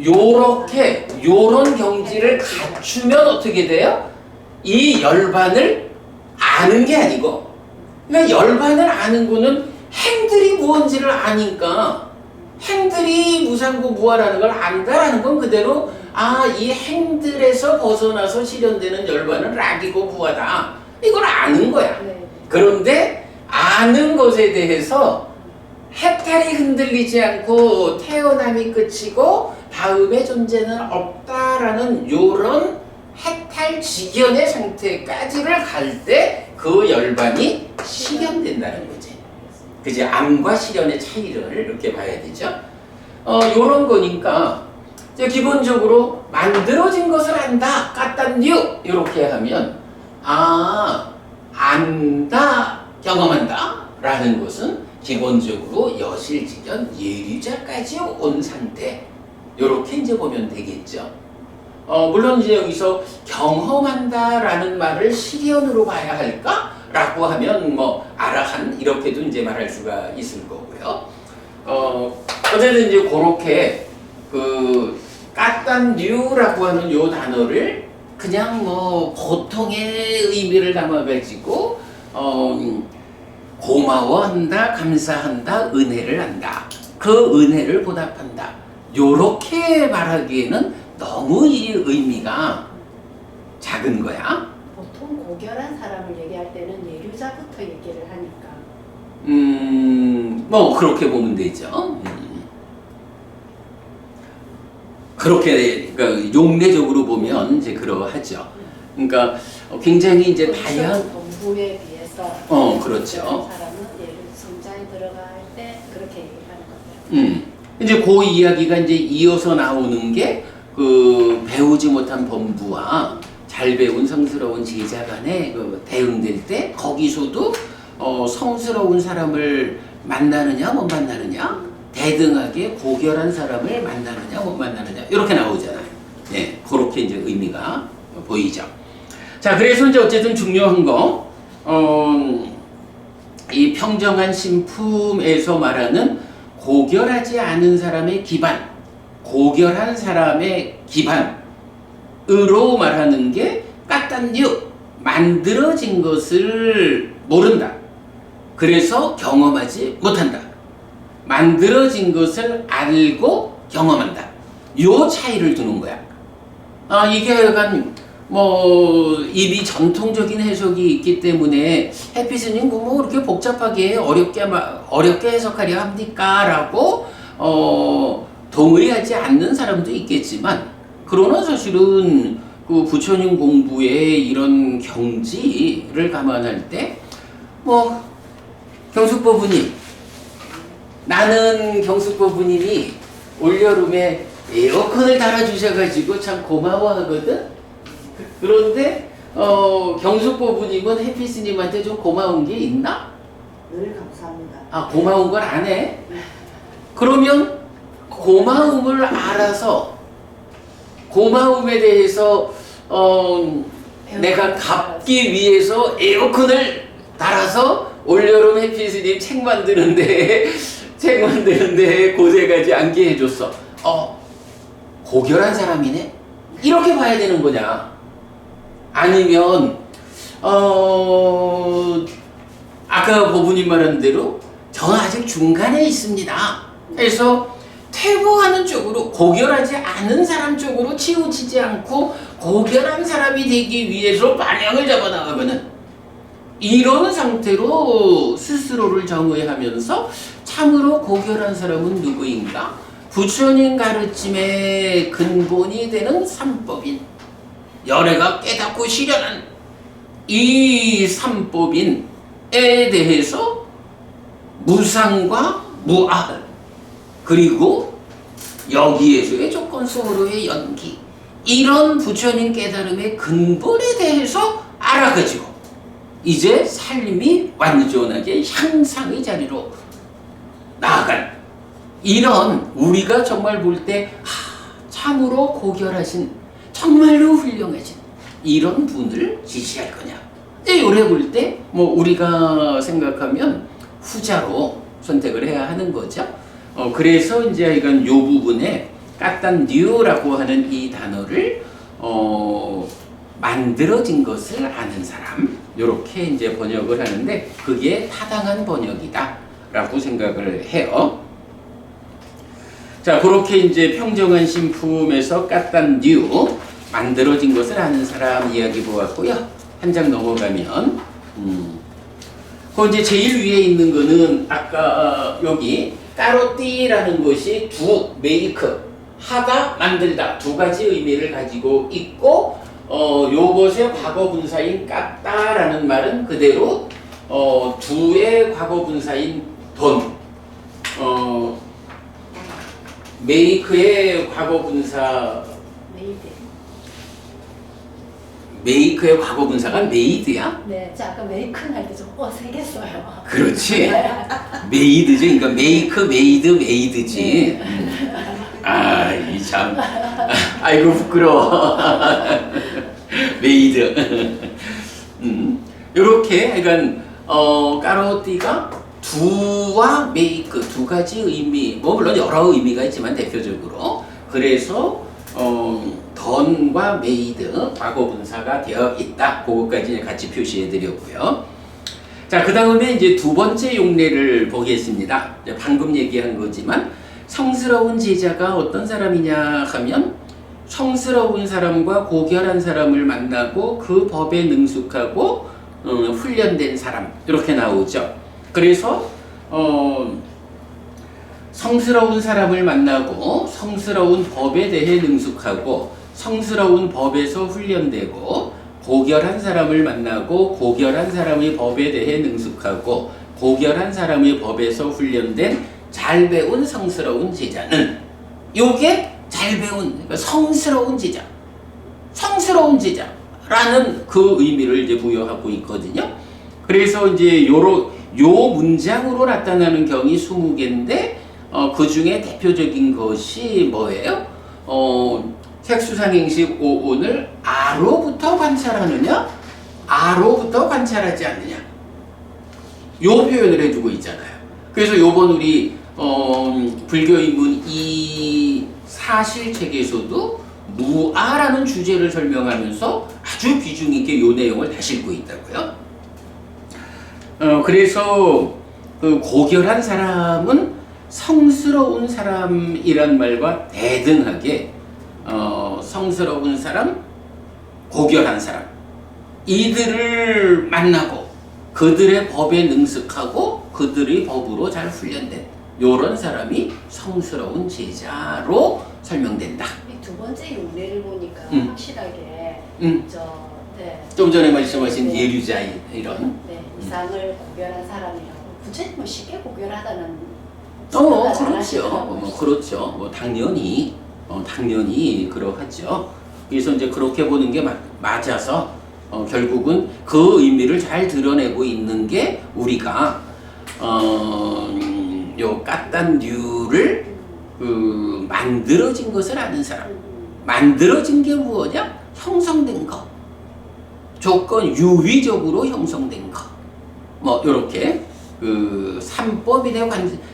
Speaker 1: 요런 경지를 갖추면 어떻게 돼요? 이 열반을 아는 게 아니고, 그러니까 열반을 아는 거는 행들이 무언지를 아니까 행들이 무상고 무아라는 걸 안다라는 건 그대로 이 행들에서 벗어나서 실현되는 열반은 락이고 무아다. 이걸 아는 거야.
Speaker 2: 네.
Speaker 1: 그런데 아는 것에 대해서 해탈이 흔들리지 않고 태어남이 끝이고 다음의 존재는 없다라는 요런 해탈직연의 상태까지를 갈 때 그 열반이 실현된다는 거지. 그지? 암과 실현의 차이를 이렇게 봐야 되죠. 요런 거니까 기본적으로 만들어진 것을 안다, 까딴뉴 이렇게 하면 안다, 경험한다 라는 것은 기본적으로 여실직연 예류자까지 온 상태 요렇게 이제 보면 되겠죠. 물론 이제 여기서 경험한다라는 말을 실현으로 봐야 할까? 라고 하면 아라한 이렇게도 이제 말할 수가 있을 거고요. 어쨌든 이제 그렇게 그 까딴뉴라고 하는 요 단어를 그냥 보통의 의미를 담아가지고 고마워한다, 감사한다, 은혜를 한다. 그 은혜를 보답한다. 요렇게 말하기에는 너무 이 의미가 작은 거야.
Speaker 2: 보통 고결한 사람을 얘기할 때는 예류자부터 얘기를 하니까.
Speaker 1: 그렇게 보면 되죠. 그렇게 그러니까 용례적으로 보면 이제 그러하죠. 그러니까 굉장히 이제 다양한
Speaker 2: 공부에 비해서
Speaker 1: 그렇죠.
Speaker 2: 사람은 예를 성장에 들어갈 때 그렇게 얘기하는 거예요.
Speaker 1: 이제 그 이야기가 이제 이어서 나오는 게 그 배우지 못한 범부와 잘 배운 성스러운 제자 간에 그 대응될 때 거기서도 성스러운 사람을 만나느냐 못 만나느냐, 대등하게 고결한 사람을 만나느냐 못 만나느냐 이렇게 나오잖아요. 네, 그렇게 이제 의미가 보이죠. 자, 그래서 이제 어쨌든 중요한 거, 이 평정한 신품에서 말하는 고결하지 않은 사람의 기반, 고결한 사람의 기반으로 말하는 게 까딴뉴, 만들어진 것을 모른다. 그래서 경험하지 못한다. 만들어진 것을 알고 경험한다. 요 차이를 두는 거야. 이게 약간 이미 전통적인 해석이 있기 때문에 해피스님 그렇게 복잡하게 어렵게 해석하려 합니까? 라고 동의하지 않는 사람도 있겠지만, 그러나 사실은 그 부처님 공부의 이런 경지를 감안할 때 경숙법부님 나는 경숙고부님이 올여름에 에어컨을 달아주셔가지고 참 고마워하거든. 그런데 경숙고부님은 해피스님한테 좀 고마운 게 있나?
Speaker 3: 늘 감사합니다.
Speaker 1: 아, 고마운 걸 안 해? 그러면 고마움을 알아서 고마움에 대해서 내가 갚기 위해서 에어컨을 달아서 올여름 해피스님 책 만드는데 고생하지 않게 해줬어. 고결한 사람이네? 이렇게 봐야 되는 거냐? 아니면 아까 보부님 말한 대로 저는 아직 중간에 있습니다. 그래서 퇴보하는 쪽으로, 고결하지 않은 사람 쪽으로 치우치지 않고 고결한 사람이 되기 위해서 방향을 잡아나가거든. 이런 상태로 스스로를 정의하면서 참으로 고결한 사람은 누구인가? 부처님 가르침의 근본이 되는 삼법인, 열애가 깨닫고 실현한 이 삼법인에 대해서 무상과 무아, 그리고 여기에서의 조건 소로의 연기, 이런 부처님 깨달음의 근본에 대해서 알아가지고 이제 삶이 완전하게 향상의 자리로 나아간, 이런 우리가 정말 볼 때 참으로 고결하신, 정말로 훌륭하신 이런 분을 지시할 거냐. 근데 요래 볼 때 뭐 우리가 생각하면 후자로 선택을 해야 하는 거죠. 그래서 이제 이건 요 부분에 까딴뉴라고 하는 이 단어를 만들어진 것을 아는 사람, 요렇게 이제 번역을 하는데 그게 타당한 번역이다라고 생각을 해요. 자, 그렇게 이제 평정한 신품에서 까딴뉴, 만들어진 것을 아는 사람 이야기 보았고요. 한 장 넘어가면 그 이제 제일 위에 있는 거는 아까 여기 까로띠라는 것이 메이크, 하다, 만들다 두 가지 의미를 가지고 있고, 요것의 과거 분사인 깠다라는 말은 그대로 두의 과거 분사인 돈, 메이크의 과거 분사, 메이크의 과거 분사가 메이드야?
Speaker 2: 네, 저 아까 메이크는 할 때 좀 어색했어요.
Speaker 1: 그렇지. 메이드죠. 그러니까 메이크, 메이드지. 아, 이 참. 아이고 부끄러워. 메이드. 요렇게 그러니까 까로띠가 두와 메이크 두 가지 의미, 뭐 물론 여러 의미가 있지만 대표적으로 그래서 던과 메이드 과거 분사가 되어 있다. 그것까지 같이 표시해 드렸고요. 자, 그 다음에 이제 두 번째 용례를 보겠습니다. 방금 얘기한 거지만 성스러운 제자가 어떤 사람이냐 하면 성스러운 사람과 고결한 사람을 만나고 그 법에 능숙하고 훈련된 사람, 이렇게 나오죠. 그래서 성스러운 사람을 만나고 성스러운 법에 대해 능숙하고 성스러운 법에서 훈련되고, 고결한 사람을 만나고 고결한 사람의 법에 대해 능숙하고 고결한 사람의 법에서 훈련된 잘 배운 성스러운 제자는, 요게 잘 배운, 그러니까 성스러운 제자, 성스러운 제자라는 그 의미를 이제 부여하고 있거든요. 그래서 이제 요 문장으로 나타나는 경이 20개인데 그 중에 대표적인 것이 뭐예요? 색수상행식 5온을 아로부터 관찰하느냐, 아로부터 관찰하지 않느냐, 요 표현을 해주고 있잖아요. 그래서 요번 우리 불교인문 이 사실책에서도 무아라는 주제를 설명하면서 아주 비중 있게 요 내용을 다 싣고 있다고요. 그래서 그 고결한 사람은 성스러운 사람이란 말과 대등하게 성스러운 사람, 고결한 사람, 이들을 만나고 그들의 법에 능숙하고 그들의 법으로 잘 훈련된 요런 사람이 성스러운 제자로 설명된다.
Speaker 2: 이 두 번째 용례를 보니까 확실하게
Speaker 1: 좀 전에 말씀하신 예류자인 이런
Speaker 2: 이상을 고결한 사람이라고, 부처님은 쉽게 고결하다는
Speaker 1: 그렇죠. 그렇죠. 당연히 그러하죠. 그래서 이제 그렇게 보는 게 맞아서 결국은 그 의미를 잘 드러내고 있는 게 우리가 요 까딴류를 만들어진 것을 아는 사람. 만들어진 게 무엇이냐? 형성된 거. 조건 유의적으로 형성된 거. 뭐 요렇게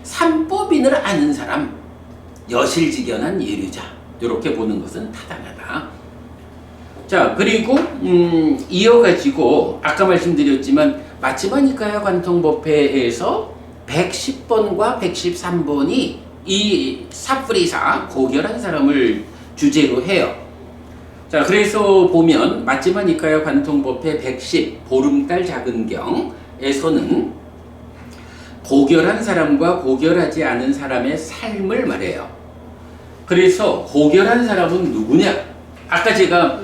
Speaker 1: 삼법인을 아는 사람, 여실직연한 예류자. 요렇게 보는 것은 타당하다. 자, 그리고 이어가지고 아까 말씀드렸지만 마치마니카야 관통법회에서 110번과 113번이 이 사프리사 고결한 사람을 주제로 해요. 자, 그래서 보면 마치마니카야 관통법회 110 보름달 작은경에서는 고결한 사람과 고결하지 않은 사람의 삶을 말해요. 그래서 고결한 사람은 누구냐? 아까 제가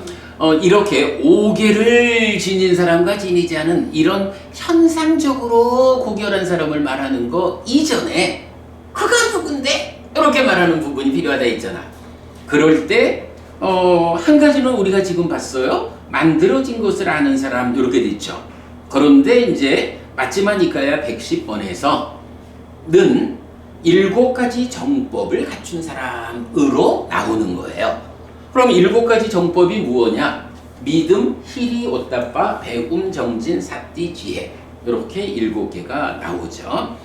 Speaker 1: 이렇게 5개를 지닌 사람과 지니지 않은 이런 현상적으로 고결한 사람을 말하는 거 이전에 그가 누군데? 이렇게 말하는 부분이 필요하다 했잖아. 그럴 때 한 가지는 우리가 지금 봤어요. 만들어진 것을 아는 사람 이렇게 됐죠. 그런데 이제 마치마니카야 110번에서는 7가지 정법을 갖춘 사람으로 나오는 거예요. 그럼 7가지 정법이 무엇이냐? 믿음, 희리, 오따빠, 배움, 정진, 사띠, 지혜. 이렇게 7개가 나오죠.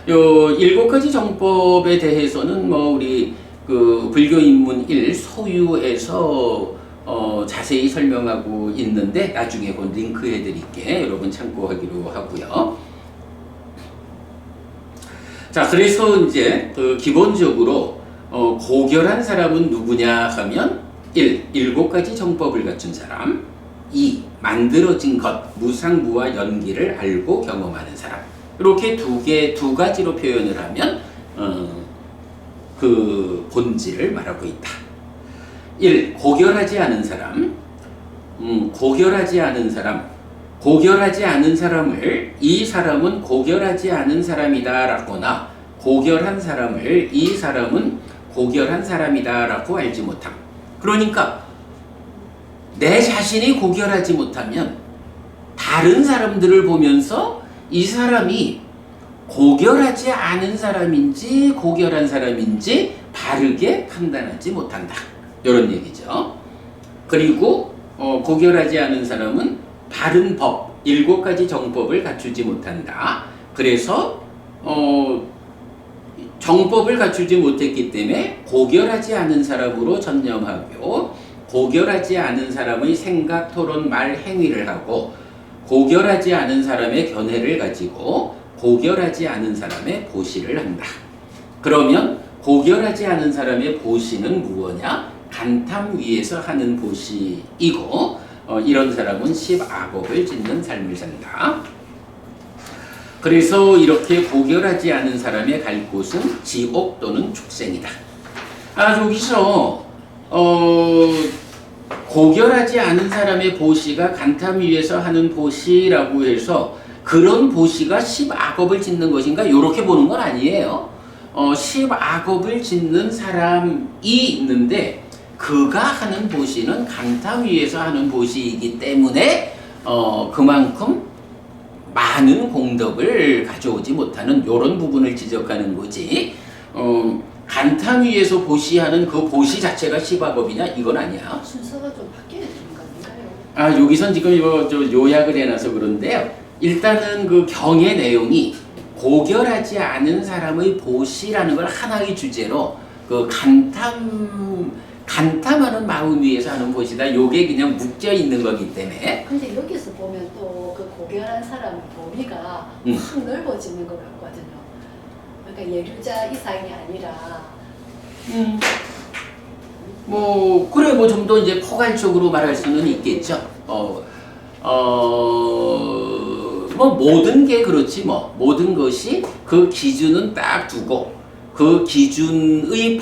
Speaker 1: 요 7가지 정법에 대해서는 우리 불교 입문 1 소유에서 자세히 설명하고 있는데 나중에 그 링크 해드릴게. 여러분 참고하기로 하고요. 자, 그래서 이제 기본적으로 고결한 사람은 누구냐 하면 7가지 정법을 갖춘 사람. 2. 만들어진 것, 무상무와 연기를 알고 경험하는 사람. 이렇게 두 가지로 표현을 하면 그 본질을 말하고 있다. 1. 고결하지 않은 사람. 고결하지 않은 사람. 고결하지 않은 사람을 이 사람은 고결하지 않은 사람이다 라거나 고결한 사람을 이 사람은 고결한 사람이다 라고 알지 못함. 그러니까 내 자신이 고결하지 못하면 다른 사람들을 보면서 이 사람이 고결하지 않은 사람인지 고결한 사람인지 바르게 판단하지 못한다. 이런 얘기죠. 그리고 고결하지 않은 사람은 바른 법, 7가지 정법을 갖추지 못한다. 그래서 정법을 갖추지 못했기 때문에 고결하지 않은 사람으로 전념하고 고결하지 않은 사람의 생각, 토론, 말, 행위를 하고 고결하지 않은 사람의 견해를 가지고 고결하지 않은 사람의 보시를 한다. 그러면 고결하지 않은 사람의 보시는 무엇이냐? 간탐 위에서 하는 보시이고 이런 사람은 10악업을 짓는 삶을 산다. 그래서 이렇게 고결하지 않은 사람의 갈 곳은 지옥 또는 축생이다. 여기서 고결하지 않은 사람의 보시가 간탐 위에서 하는 보시라고 해서 그런 보시가 10악업을 짓는 것인가? 이렇게 보는 건 아니에요. 10악업을 짓는 사람이 있는데 그가 하는 보시는 간탐 위에서 하는 보시이기 때문에 그만큼 많은 공덕을 가져오지 못하는 이런 부분을 지적하는 거지. 간탐 위에서 보시하는 그 보시 자체가 10악업이냐? 이건 아니야.
Speaker 2: 순서가 좀 바뀌어야 되는 거 아닌가요?
Speaker 1: 여기선 지금 요약을 해놔서 그런데요. 일단은 그 경의 내용이 고결하지 않은 사람의 보시라는 걸 하나의 주제로 그 간탐하는 마음 위에서 하는 보시다. 요게 그냥 묶여 있는 거기 때문에.
Speaker 2: 근데 여기서 보면 또 그 고결한 사람의 범위가 확 넓어지는 것 같거든요. 그러니까 예류자 이상이 아니라.
Speaker 1: 그래 좀 더 이제 포괄적으로 말할 수는 있겠죠. 모든 게 그렇지 모든 것이 그 기준은 딱 두고 그 기준의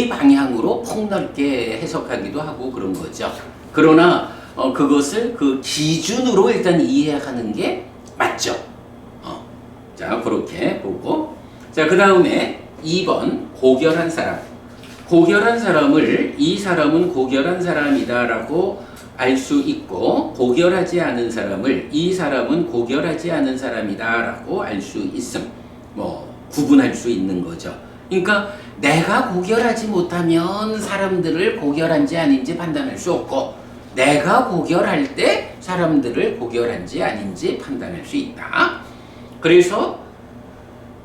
Speaker 1: 방향으로 폭넓게 해석하기도 하고 그런 거죠. 그러나 그것을 그 기준으로 일단 이해하는 게 맞죠. 자, 그렇게 보고 자, 그 다음에 2번 고결한 사람. 고결한 사람을 이 사람은 고결한 사람이다라고 알 수 있고, 고결하지 않은 사람을 이 사람은 고결하지 않은 사람이다라고 알 수 있음. 구분할 수 있는 거죠. 그러니까 내가 고결하지 못하면 사람들을 고결한지 아닌지 판단할 수 없고, 내가 고결할 때 사람들을 고결한지 아닌지 판단할 수 있다. 그래서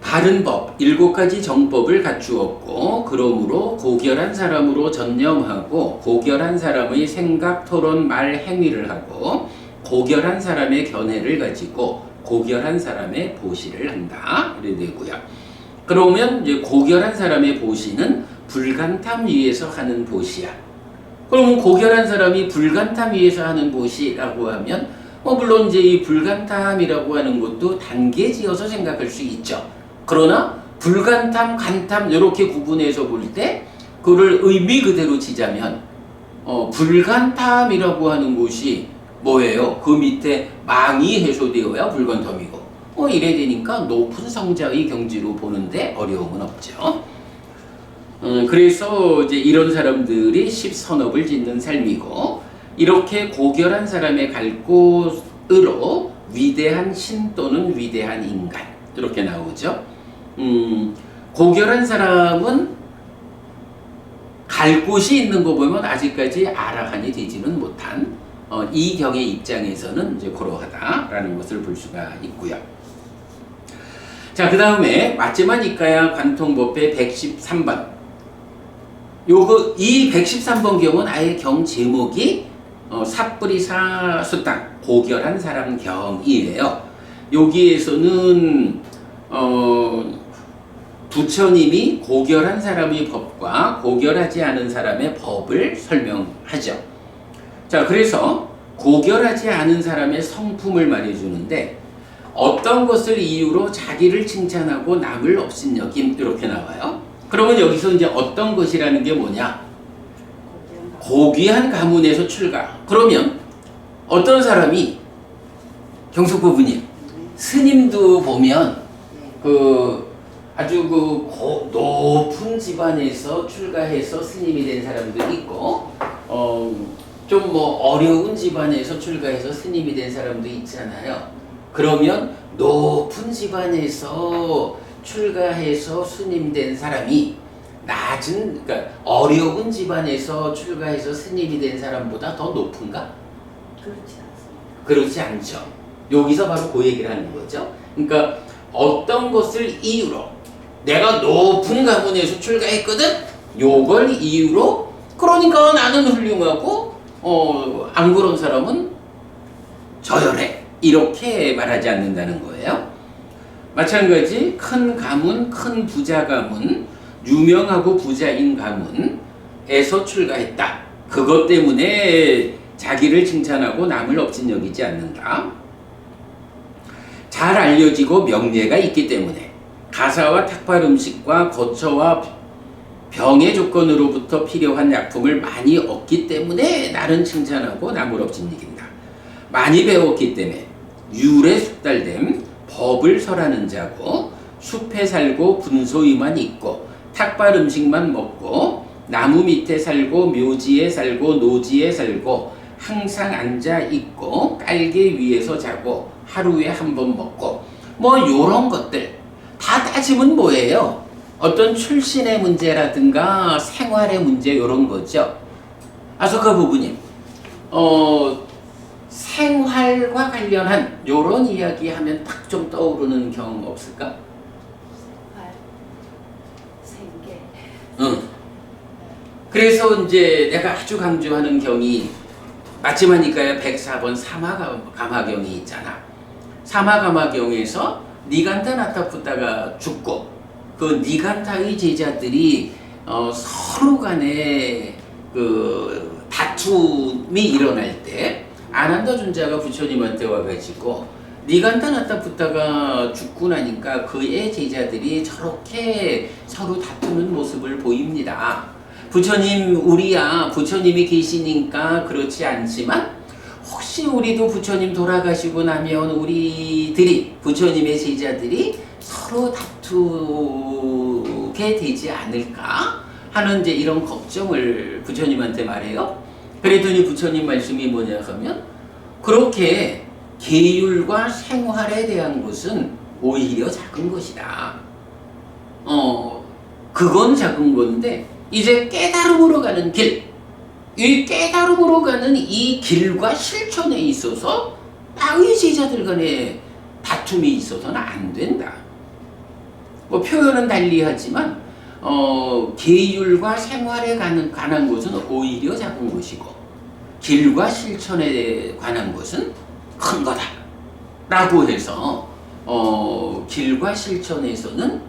Speaker 1: 바른 법, 7가지 정법을 갖추었고, 그러므로 고결한 사람으로 전념하고, 고결한 사람의 생각, 토론, 말, 행위를 하고, 고결한 사람의 견해를 가지고, 고결한 사람의 보시를 한다. 이래 되고요. 그러면 이제 고결한 사람의 보시는 불간탐 위에서 하는 보시야. 그러면 고결한 사람이 불간탐 위에서 하는 보시라고 하면, 물론 이제 이 불간탐이라고 하는 것도 단계 지어서 생각할 수 있죠. 그러나 불간탐, 간탐 이렇게 구분해서 볼 때 그를 의미 그대로 지자면 불간탐이라고 하는 것이 뭐예요? 그 밑에 망이 해소되어야 불간탐이고 이래 되니까 높은 성자의 경지로 보는데 어려움은 없죠. 그래서 이제 이런 사람들이 십선업을 짓는 삶이고, 이렇게 고결한 사람의 갈 곳으로 위대한 신 또는 위대한 인간 이렇게 나오죠. 고결한 사람은 갈 곳이 있는 거 보면 아직까지 아라한이 되지는 못한 이 경의 입장에서는 이제 그러하다라는 것을 볼 수가 있고요. 자, 그 다음에 맞지만 이까야 관통법의 113번. 이 113번 경은 아예 경 제목이 삿불이사 수땅 고결한 사람 경이에요. 여기에서는 부처님이 고결한 사람의 법과 고결하지 않은 사람의 법을 설명하죠. 자, 그래서 고결하지 않은 사람의 성품을 말해주는데, 어떤 것을 이유로 자기를 칭찬하고 남을 업신여김 이렇게 나와요. 그러면 여기서 이제 어떤 것이라는 게 뭐냐? 고귀한 가문에서 출가. 그러면 어떤 사람이 경숙부부님, 스님도 보면 아주 높은 집안에서 출가해서 스님이 된 사람도 있고, 좀 어려운 집안에서 출가해서 스님이 된 사람도 있잖아요. 그러면 높은 집안에서 출가해서 스님 된 사람이 그러니까 어려운 집안에서 출가해서 스님이 된 사람보다 더 높은가?
Speaker 3: 그렇지 않습니다.
Speaker 1: 그렇지 않죠. 여기서 바로 그 얘기를 하는 거죠. 그러니까 어떤 것을 이유로, 내가 높은 가문에서 출가했거든? 요걸 이유로, 그러니까 나는 훌륭하고 안 그런 사람은 저열해. 이렇게 말하지 않는다는 거예요. 마찬가지 큰 가문, 큰 부자 가문, 유명하고 부자인 가문에서 출가했다. 그것 때문에 자기를 칭찬하고 남을 업신여기지 않는다. 잘 알려지고 명예가 있기 때문에 가사와 탁발 음식과 거처와 병의 조건으로부터 필요한 약품을 많이 얻기 때문에 나는 칭찬하고 남을 업신여긴다. 많이 배웠기 때문에 율에 숙달됨 법을 설하는 자고, 숲에 살고 분소위만 있고 탁발 음식만 먹고 나무 밑에 살고 묘지에 살고 노지에 살고 항상 앉아 있고 깔개 위에서 자고 하루에 한 번 먹고 요런 것들 다 따지면 뭐예요? 어떤 출신의 문제라든가 생활의 문제 요런 거죠. 아소카 부부님, 생활과 관련한 요런 이야기 하면 딱 좀 떠오르는 경 없을까?
Speaker 2: 생계.
Speaker 1: 응. 그래서 이제 내가 아주 강조하는 경이 맞지만이까야 104번 사마가마경이 있잖아. 사마가마경에서 니간타 나타푸타가 죽고 그 니간타의 제자들이 서로 간에 그 다툼이 일어날 때 아난다 존자가 부처님한테 와가지고 니간타 나타푸타가 죽고 나니까 그의 제자들이 저렇게 서로 다투는 모습을 보입니다. 부처님, 우리야 부처님이 계시니까 그렇지 않지만 혹시 우리도 부처님 돌아가시고 나면 우리들이 부처님의 제자들이 서로 다투게 되지 않을까 하는 이제 이런 걱정을 부처님한테 말해요. 그랬더니 부처님 말씀이 뭐냐 하면 그렇게 계율과 생활에 대한 것은 오히려 작은 것이다. 그건 작은 건데 이제 깨달음으로 가는 길, 이 깨달음으로 가는 이 길과 실천에 있어서 나의 제자들 간에 다툼이 있어서는 안 된다. 뭐 표현은 달리하지만 계율과 생활에 관한 것은 오히려 작은 것이고 길과 실천에 관한 것은 큰 거다 라고 해서 길과 실천에서는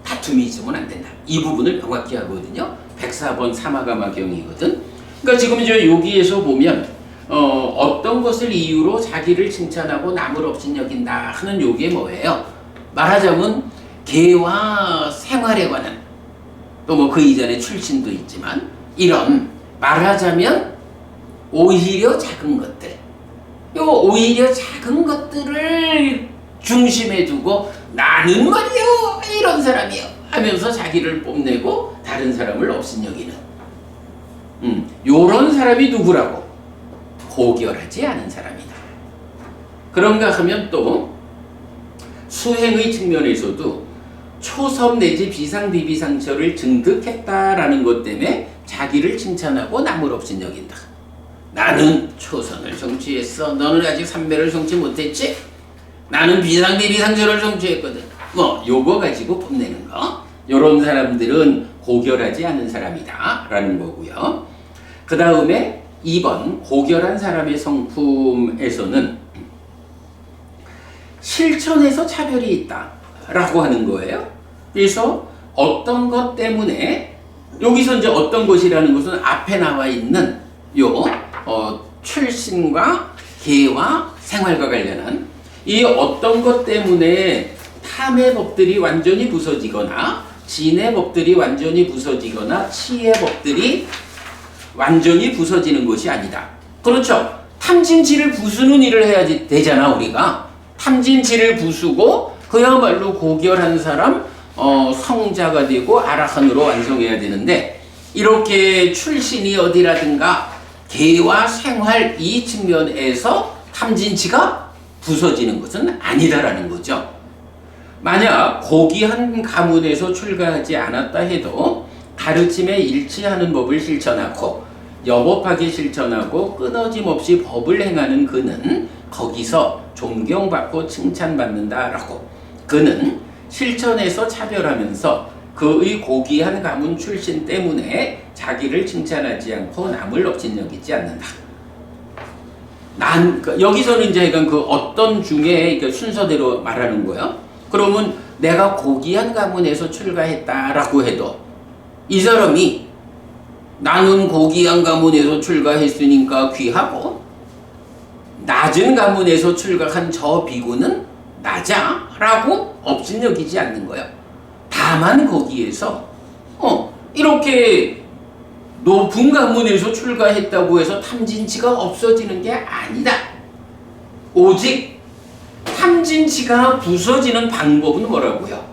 Speaker 1: 다툼이 있으면 안 된다. 이 부분을 명확히 하거든요. 104번 사마가마경이거든. 그러니까 지금 이제 여기에서 보면 어떤 것을 이유로 자기를 칭찬하고 남을 없인 여긴다 하는 요게 뭐예요? 말하자면 개와 생활에 관한 또 뭐 그 이전에 출신도 있지만 이런 말하자면 오히려 작은 것들, 요 오히려 작은 것들을 중심에 두고 나는 말이요 이런 사람이요 하면서 자기를 뽐내고 다른 사람을 없인 여기는 요런 사람이 누구라고? 고결하지 않은 사람이다. 그런가 하면 또 수행의 측면에서도 초섭 내지 비상 비비상처를 증득했다라는 것 때문에 자기를 칭찬하고 남을 없인 여긴다. 나는 초선을 성취했어. 너는 아직 삼매를 성취 못했지? 나는 비상 비비상처를 성취했거든. 뭐 요거 가지고 뽐내는 거. 요런 사람들은 고결하지 않은 사람이다 라는 거고요. 그 다음에 2번 고결한 사람의 성품에서는 실천에서 차별이 있다 라고 하는 거예요. 그래서 어떤 것 때문에 여기서 이제 어떤 것이라는 것은 앞에 나와 있는 요 출신과 계와 생활과 관련한 이 어떤 것 때문에 탐의 법들이 완전히 부서지거나 진의 법들이 완전히 부서지거나 치의 법들이 완전히 부서지는 것이 아니다. 그렇죠. 탐진치를 부수는 일을 해야지 되잖아. 우리가 탐진치를 부수고 그야말로 고결한 사람 성자가 되고 아라한으로 완성해야 되는데 이렇게 출신이 어디라든가 계와 생활 이 측면에서 탐진치가 부서지는 것은 아니다라는 거죠. 만약 고귀한 가문에서 출가하지 않았다 해도 가르침에 일치하는 법을 실천하고 여법하게 실천하고 끊어짐 없이 법을 행하는 그는 거기서 존경받고 칭찬받는다라고. 그는 실천에서 차별하면서 그의 고귀한 가문 출신 때문에 자기를 칭찬하지 않고 남을 업신 여기지 않는다. 여기서는 이제 그 어떤 중에 순서대로 말하는 거예요. 그러면 내가 고귀한 가문에서 출가했다라고 해도 이 사람이 나는 고귀한 가문에서 출가했으니까 귀하고 낮은 가문에서 출가한 저 비구는 낮아라고 업신여기지 않는 거예요. 다만 거기에서 이렇게 높은 가문에서 출가했다고 해서 탐진치가 없어지는 게 아니다. 오직 탐진치가 부서지는 방법은 뭐라고요?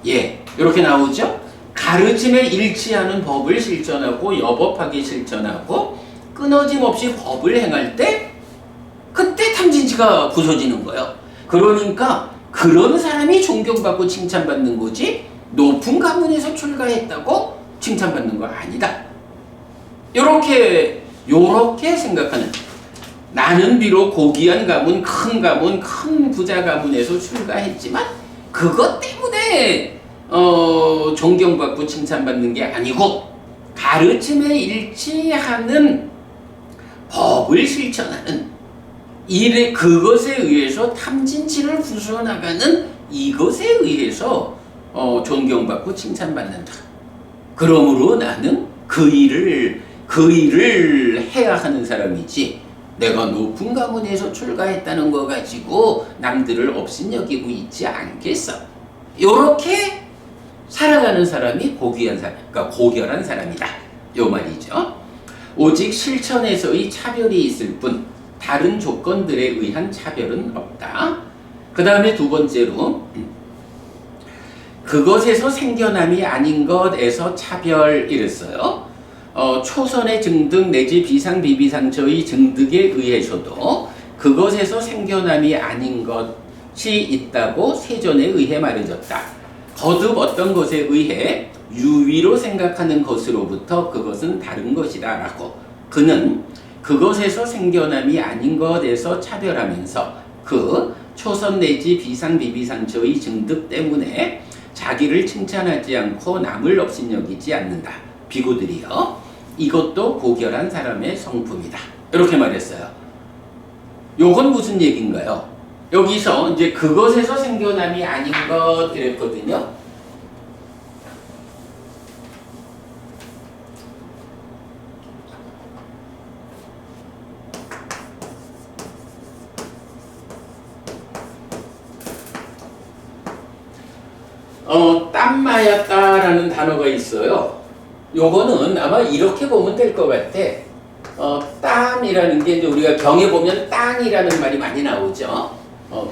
Speaker 1: 예, 이렇게 나오죠? 가르침에 일치하는 법을 실천하고 여법하게 실천하고 끊어짐 없이 법을 행할 때 그때 탐진치가 부서지는 거예요. 그러니까 그런 사람이 존경받고 칭찬받는 거지 높은 가문에서 출가했다고 칭찬받는 거 아니다. 요렇게 생각하는, 나는 비록 고귀한 가문, 큰 부자 가문에서 출가했지만 그것 때문에 존경받고 칭찬받는 게 아니고 가르침에 일치하는 법을 실천하는 그것에 의해서 탐진치를 부숴나가는 이것에 의해서 존경받고 칭찬받는다. 그러므로 나는 그 일을 해야 하는 사람이지 내가 높은 가문에서 출가했다는 거 가지고 남들을 업신여기고 있지 않겠어. 요렇게 살아가는 사람이 고귀한 사람, 그러니까 고결한 사람이다. 요 말이죠. 오직 실천에서의 차별이 있을 뿐 다른 조건들에 의한 차별은 없다. 그 다음에 두 번째로 그것에서 생겨남이 아닌 것에서 차별 이랬어요. 초선의 증득 내지 비상 비비상처의 증득에 의해서도 그것에서 생겨남이 아닌 것이 있다고 세존에 의해 말해졌다. 거듭 어떤 것에 의해 유위로 생각하는 것으로부터 그것은 다른 것이다 라고 그는 그것에서 생겨남이 아닌 것에서 차별하면서 그 초선 내지 비상 비비상처의 증득 때문에 자기를 칭찬하지 않고 남을 업신여기지 않는다. 비구들이여 이것도 고결한 사람의 성품이다. 이렇게 말했어요. 요건 무슨 얘기인가요? 여기서 이제 그것에서 생겨남이 아닌 것 이랬거든요. 땀마였다라는 단어가 있어요. 요거는 아마 이렇게 보면 될 것 같아. 땀이라는 게 이제 우리가 경에 보면 땅이라는 말이 많이 나오죠.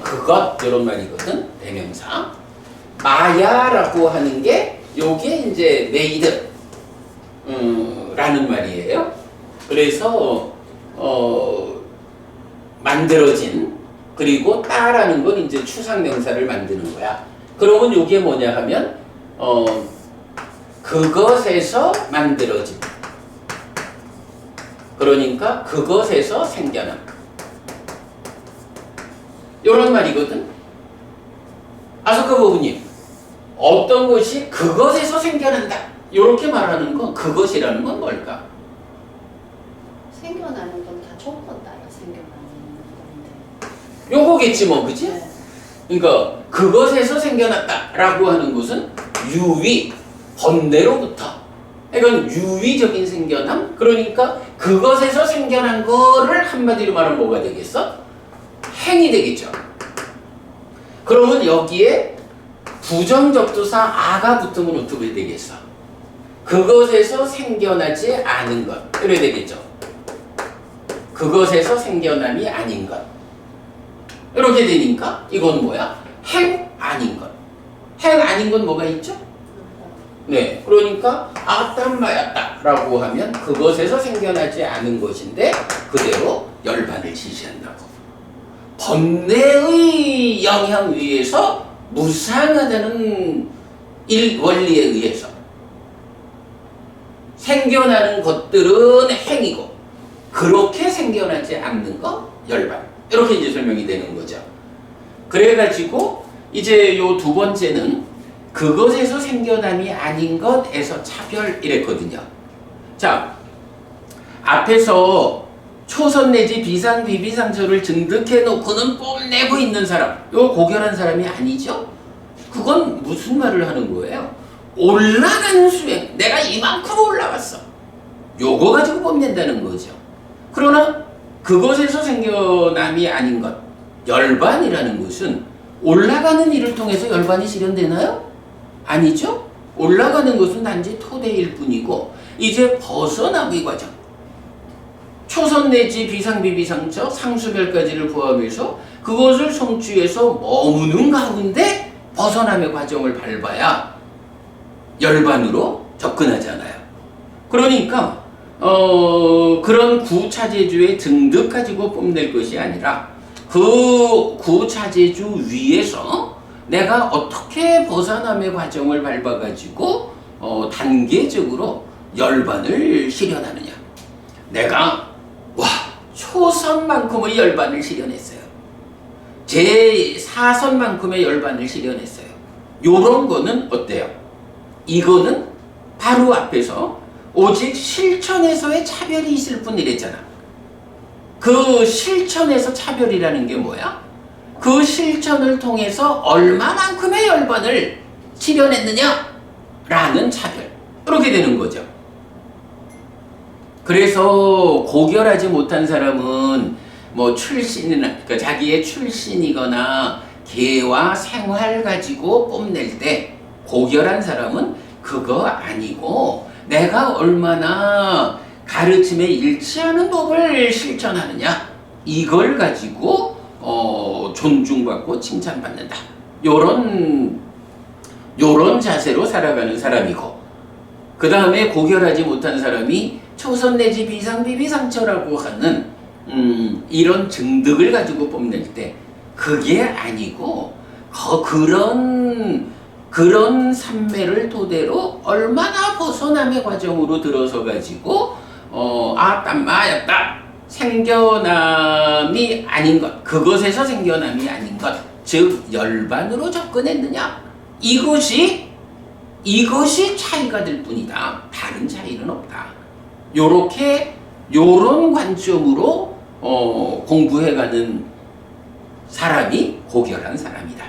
Speaker 1: 그것 이런 말이거든. 대명사. 마야라고 하는 게 요게 이제 메이드 라는 말이에요. 그래서 만들어진 그리고 따라는 건 이제 추상명사를 만드는 거야. 그러면 요게 뭐냐 하면 그것에서 만들어진 그러니까 그것에서 생겨남 요런 말이거든. 아소카 부부님 어떤 것이 그것에서 생겨난다 요렇게 말하는 건 그것이라는 건 뭘까?
Speaker 2: 생겨나는 건 다 조건 따라 생겨나는 건데.
Speaker 1: 요거겠지 뭐 그치?
Speaker 2: 네.
Speaker 1: 그러니까 그것에서 생겨났다라고 하는 것은 유위, 번뇌로부터 이건 유위적인 생겨남 그러니까 그것에서 생겨난 거를 한마디로 말하면 뭐가 되겠어? 행이 되겠죠. 그러면 여기에 부정접두사 아가 붙으면 어떻게 되겠어? 그것에서 생겨나지 않은 것 이래야 되겠죠. 그것에서 생겨남이 아닌 것 이렇게 되니까 이건 뭐야? 행 아닌 것. 행 아닌 건 뭐가 있죠? 네, 그러니까 아따마였다 라고 하면 그것에서 생겨나지 않은 것인데 그대로 열반을 지시한다고. 번뇌의 영향 위에서 무상하다는 원리에 의해서 생겨나는 것들은 행이고 그렇게 생겨나지 않는 거 열반. 이렇게 이제 설명이 되는 거죠. 그래가지고 이제 요 두 번째는 그것에서 생겨남이 아닌 것에서 차별 이랬거든요. 자, 앞에서 초선 내지 비상 비비상처를 증득해 놓고는 뽐내고 있는 사람, 요 고결한 사람이 아니죠. 그건 무슨 말을 하는 거예요? 올라가는 수행, 내가 이만큼 올라갔어. 요거 가지고 뽐낸다는 거죠. 그러나 그것에서 생겨남이 아닌 것, 열반이라는 것은 올라가는 일을 통해서 열반이 실현되나요? 아니죠. 올라가는 것은 단지 토대일 뿐이고 이제 벗어나기 과정, 초선 내지 비상비비상처, 상수별까지를 포함해서 그것을 성취해서 머무는 가운데 벗어남의 과정을 밟아야 열반으로 접근하잖아요. 그러니까 그런 구차제주의 증득 가지고 뽐낼 것이 아니라 그 구차제주 위에서 내가 어떻게 벗어남의 과정을 밟아가지고 단계적으로 열반을 실현하느냐. 내가 초선만큼의 열반을 실현했어요. 제 4선만큼의 열반을 실현했어요. 요런 거는 어때요? 이거는 바로 앞에서 오직 실천에서의 차별이 있을 뿐 이랬잖아. 그 실천에서 차별이라는 게 뭐야? 그 실천을 통해서 얼마만큼의 열반을 실현했느냐? 라는 차별. 이렇게 되는 거죠. 그래서 고결하지 못한 사람은 뭐 출신이나, 그러니까 자기의 출신이거나 계와 생활 가지고 뽐낼 때 고결한 사람은 그거 아니고 내가 얼마나 가르침에 일치하는 법을 실천하느냐 이걸 가지고 존중받고 칭찬받는다. 요런 자세로 살아가는 사람이고, 그 다음에 고결하지 못한 사람이 초선 내지 비상비비상처라고 하는 이런 증득을 가지고 뽐낼 때 그게 아니고 그런 삼매를 토대로 얼마나 벗어남의 과정으로 들어서 가지고 땀마였다 생겨남이 아닌 것, 그것에서 생겨남이 아닌 것, 즉 열반으로 접근했느냐, 이것이 차이가 될 뿐이다. 다른 차이는 없다. 요런 관점으로 공부해가는 사람이 고결한 사람이다.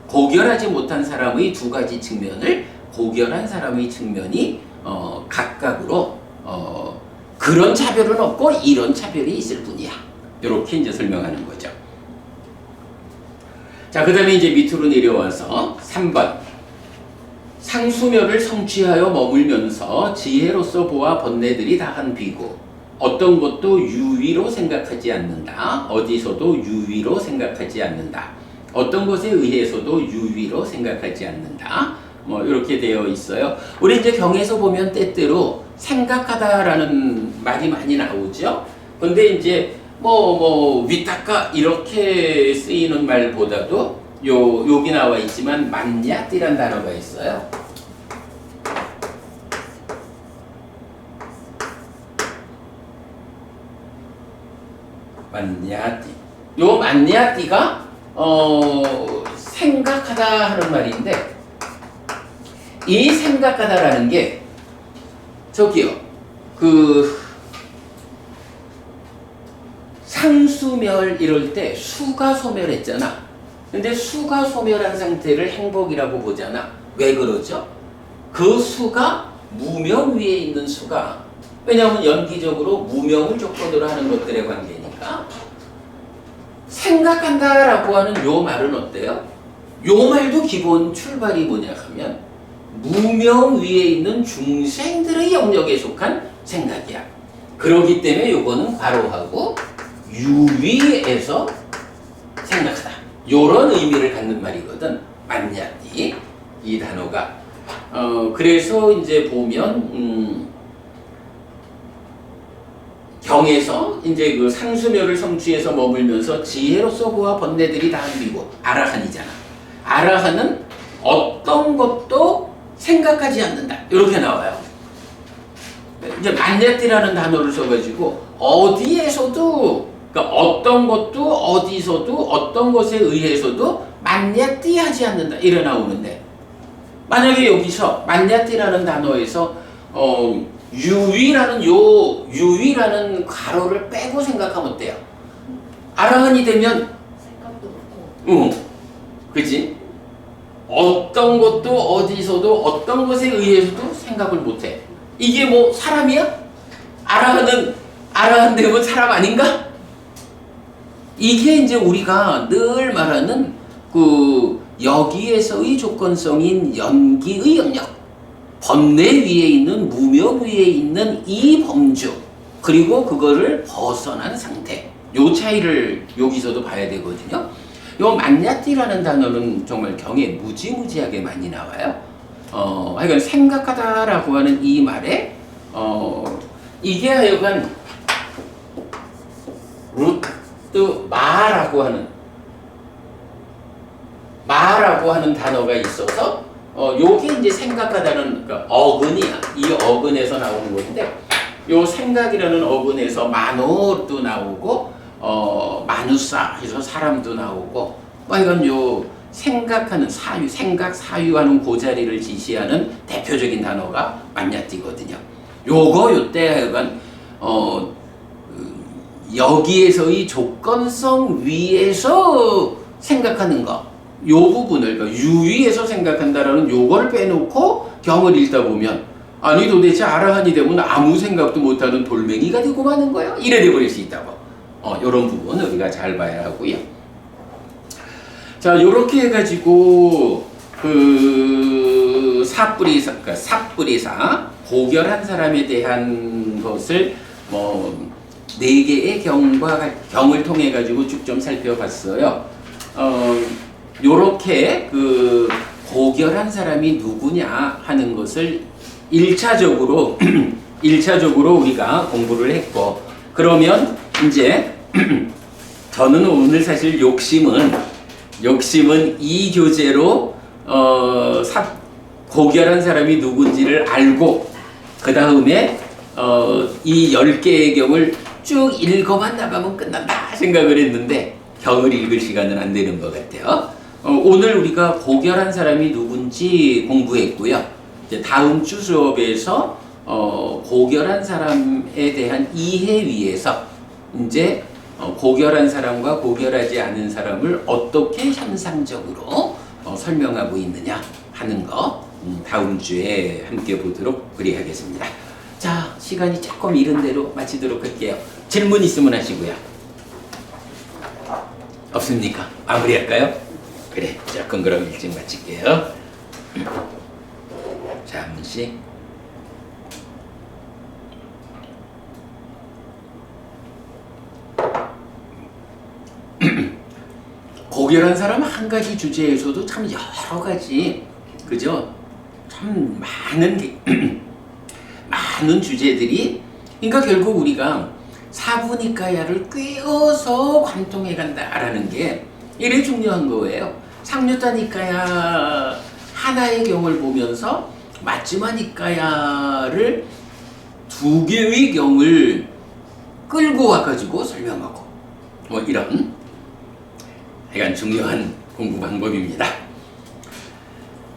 Speaker 1: 고결하지 못한 사람의 두 가지 측면을 고결한 사람의 측면이 각각으로 그런 차별은 없고 이런 차별이 있을 뿐이야. 이렇게 이제 설명하는 거죠. 자, 그 다음에 이제 밑으로 내려와서 3번. 상수멸을 성취하여 머물면서 지혜로서 보아 번뇌들이 다한 비구. 어떤 것도 유위로 생각하지 않는다. 어디서도 유위로 생각하지 않는다. 어떤 것에 의해서도 유위로 생각하지 않는다. 뭐 이렇게 되어 있어요. 우리 이제 경에서 보면 때때로 생각하다라는 말이 많이 나오죠. 근데 이제 위탁가 이렇게 쓰이는 말보다도 여기 나와 있지만 만야띠란 단어가 있어요. 만야띠. 요 만야띠가 생각하다 하는 말인데, 이 생각하다라는 게 저기요, 상수멸 이럴 때 수가 소멸했잖아. 근데 수가 소멸한 상태를 행복이라고 보잖아. 왜 그러죠? 그 수가 무명 위에 있는 수가, 왜냐하면 연기적으로 무명을 조건으로 하는 것들의 관계니까. 생각한다라고 하는 요 말은 어때요? 요 말도 기본 출발이 뭐냐 하면 무명 위에 있는 중생들의 영역에 속한 생각이야. 그렇기 때문에 요거는 괄호하고 유위에서 생각하다, 요런 의미를 갖는 말이거든. 만야띠 이 단어가. 그래서 이제 보면 경에서 이제 그 상수멸을 성취해서 머물면서 지혜로서 보아 번뇌들이 다 한비고, 아라한이잖아. 아라한은 어떤 것도 생각하지 않는다, 이렇게 나와요. 이제 만야띠라는 단어를 써가지고 어디에서도, 그러니까 어떤 것도 어디서도 어떤 것에 의해서도 만야띠 하지 않는다, 이래 나오는데, 만약에 여기서 만야띠라는 단어에서 유위라는 괄호를 빼고 생각하면 어때요? 아라한이 되면
Speaker 2: 생각도 없고.
Speaker 1: 그치? 어떤 것도 어디서도 어떤 것에 의해서도 생각을 못해. 이게 뭐 사람이야? 아라한 되면 사람 아닌가? 이게 이제 우리가 늘 말하는 여기에서의 조건성인 연기의 영역, 번뇌 위에 있는, 무명 위에 있는 이 범주, 그리고 그거를 벗어난 상태, 요 차이를 여기서도 봐야 되거든요. 요 만야띠라는 단어는 정말 경에 무지무지하게 많이 나와요. 하여간 생각하다라고 하는 이 말에 이게 하여간 루트 마라고 하는 단어가 있어서 요게 이제 생각하다는 어근이야. 이 어근에서 나오는 건데, 요 생각이라는 어근에서 만호도 나오고 마누사 해서 사람도 나오고, 이건 요 생각하는 사유, 생각 사유하는 그 자리를 지시하는 대표적인 단어가 만야띠거든요. 요때 하여간 여기에서의 조건성 위에서 생각하는 거, 요 부분을, 그러니까 유위에서 생각한다라는 요걸 빼놓고 경을 읽다 보면, 아니 도대체 아라한이 되면 아무 생각도 못하는 돌멩이가 되고 마는 거야? 이래 돼버릴 수 있다고. 요런 부분 우리가 잘 봐야 하고요. 자, 요렇게 해가지고 사뿌리사, 그러니까 사뿌리사, 고결한 사람에 대한 것을 4개의 경을 통해 가지고 쭉 좀 살펴봤어요. 요렇게 그 고결한 사람이 누구냐 하는 것을 1차적으로 우리가 공부를 했고, 그러면 이제 저는 오늘 사실 욕심은 이 교재로 고결한 사람이 누군지를 알고 그 다음에 이 10개의 경을 쭉 읽어만 나가면 끝난다 생각을 했는데 경을 읽을 시간은 안 되는 것 같아요. 오늘 우리가 고결한 사람이 누군지 공부했고요. 이제 다음 주 수업에서 고결한 사람에 대한 이해 위에서 이제 고결한 사람과 고결하지 않은 사람을 어떻게 현상적으로 설명하고 있느냐 하는 거 다음 주에 함께 보도록 그리하겠습니다. 자, 시간이 조금 이른 대로 마치도록 할게요. 질문 있으면 하시고요. 없습니까? 마무리할까요? 그래, 조금 그럼 일찍 마칠게요. 자, 한 분씩. 고결한 사람 한 가지 주제에서도 참 여러 가지, 그죠? 참 많은 주제들이, 그러니까 결국 우리가 사부니까야를 꿰어서 관통해 간다라는 게 이래 중요한 거예요. 상류자니까야 하나의 경을 보면서 마지막니까야를 2개의 경을 끌고 와가지고 설명하고 뭐 이런 약간 중요한 공부 방법입니다.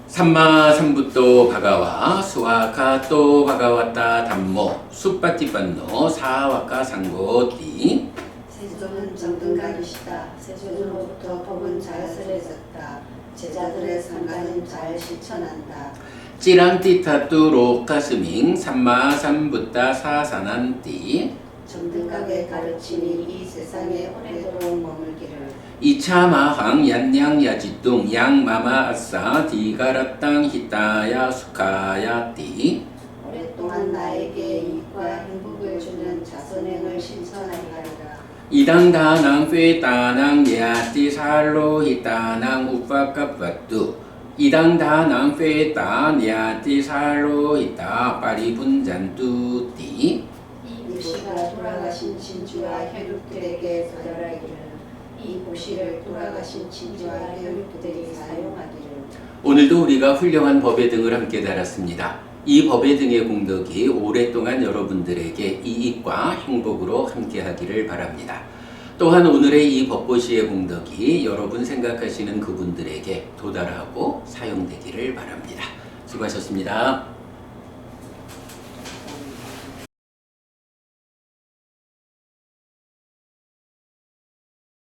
Speaker 1: 삼마삼부또 바가와 수와카또 바가와타 담모 숫바티반노 사와카 상고띠
Speaker 3: 세조는 정등가기시다. 세조로부터 법은 자연스레졌다. 제자들의 상가는 잘 실천한다.
Speaker 1: 찌랑띠타뚜 로카스밍 삼마삼부따 사사난띠
Speaker 3: 정등각의 가르침이 이 세상에 오래도록 머물기를.
Speaker 1: 이차마항 얀냥야지뚱 양마마아싸 디가라땅 히타야 수카야띠
Speaker 3: 오랫동안 나에게 이익과 행복을 주는 자선행을 실천하리라.
Speaker 1: 이당다낭 쇠다낭 야띠 살로 히타낭 우파카빠뚜 이당다낭 쇠다 야띠 살로 히타 파리분잔뚜띠
Speaker 3: 이 보시가 돌아가신 진주와 혈육들에게 거절하기를. 이 보시를 돌아가신 진주와 혈육들이 사용하기를.
Speaker 1: 오늘도 우리가 훌륭한 법의 등을 함께 달았습니다. 이 법의 등의 공덕이 오랫동안 여러분들에게 이익과 행복으로 함께하기를 바랍니다. 또한 오늘의 이 법보시의 공덕이 여러분 생각하시는 그분들에게 도달하고 사용되기를 바랍니다. 수고하셨습니다.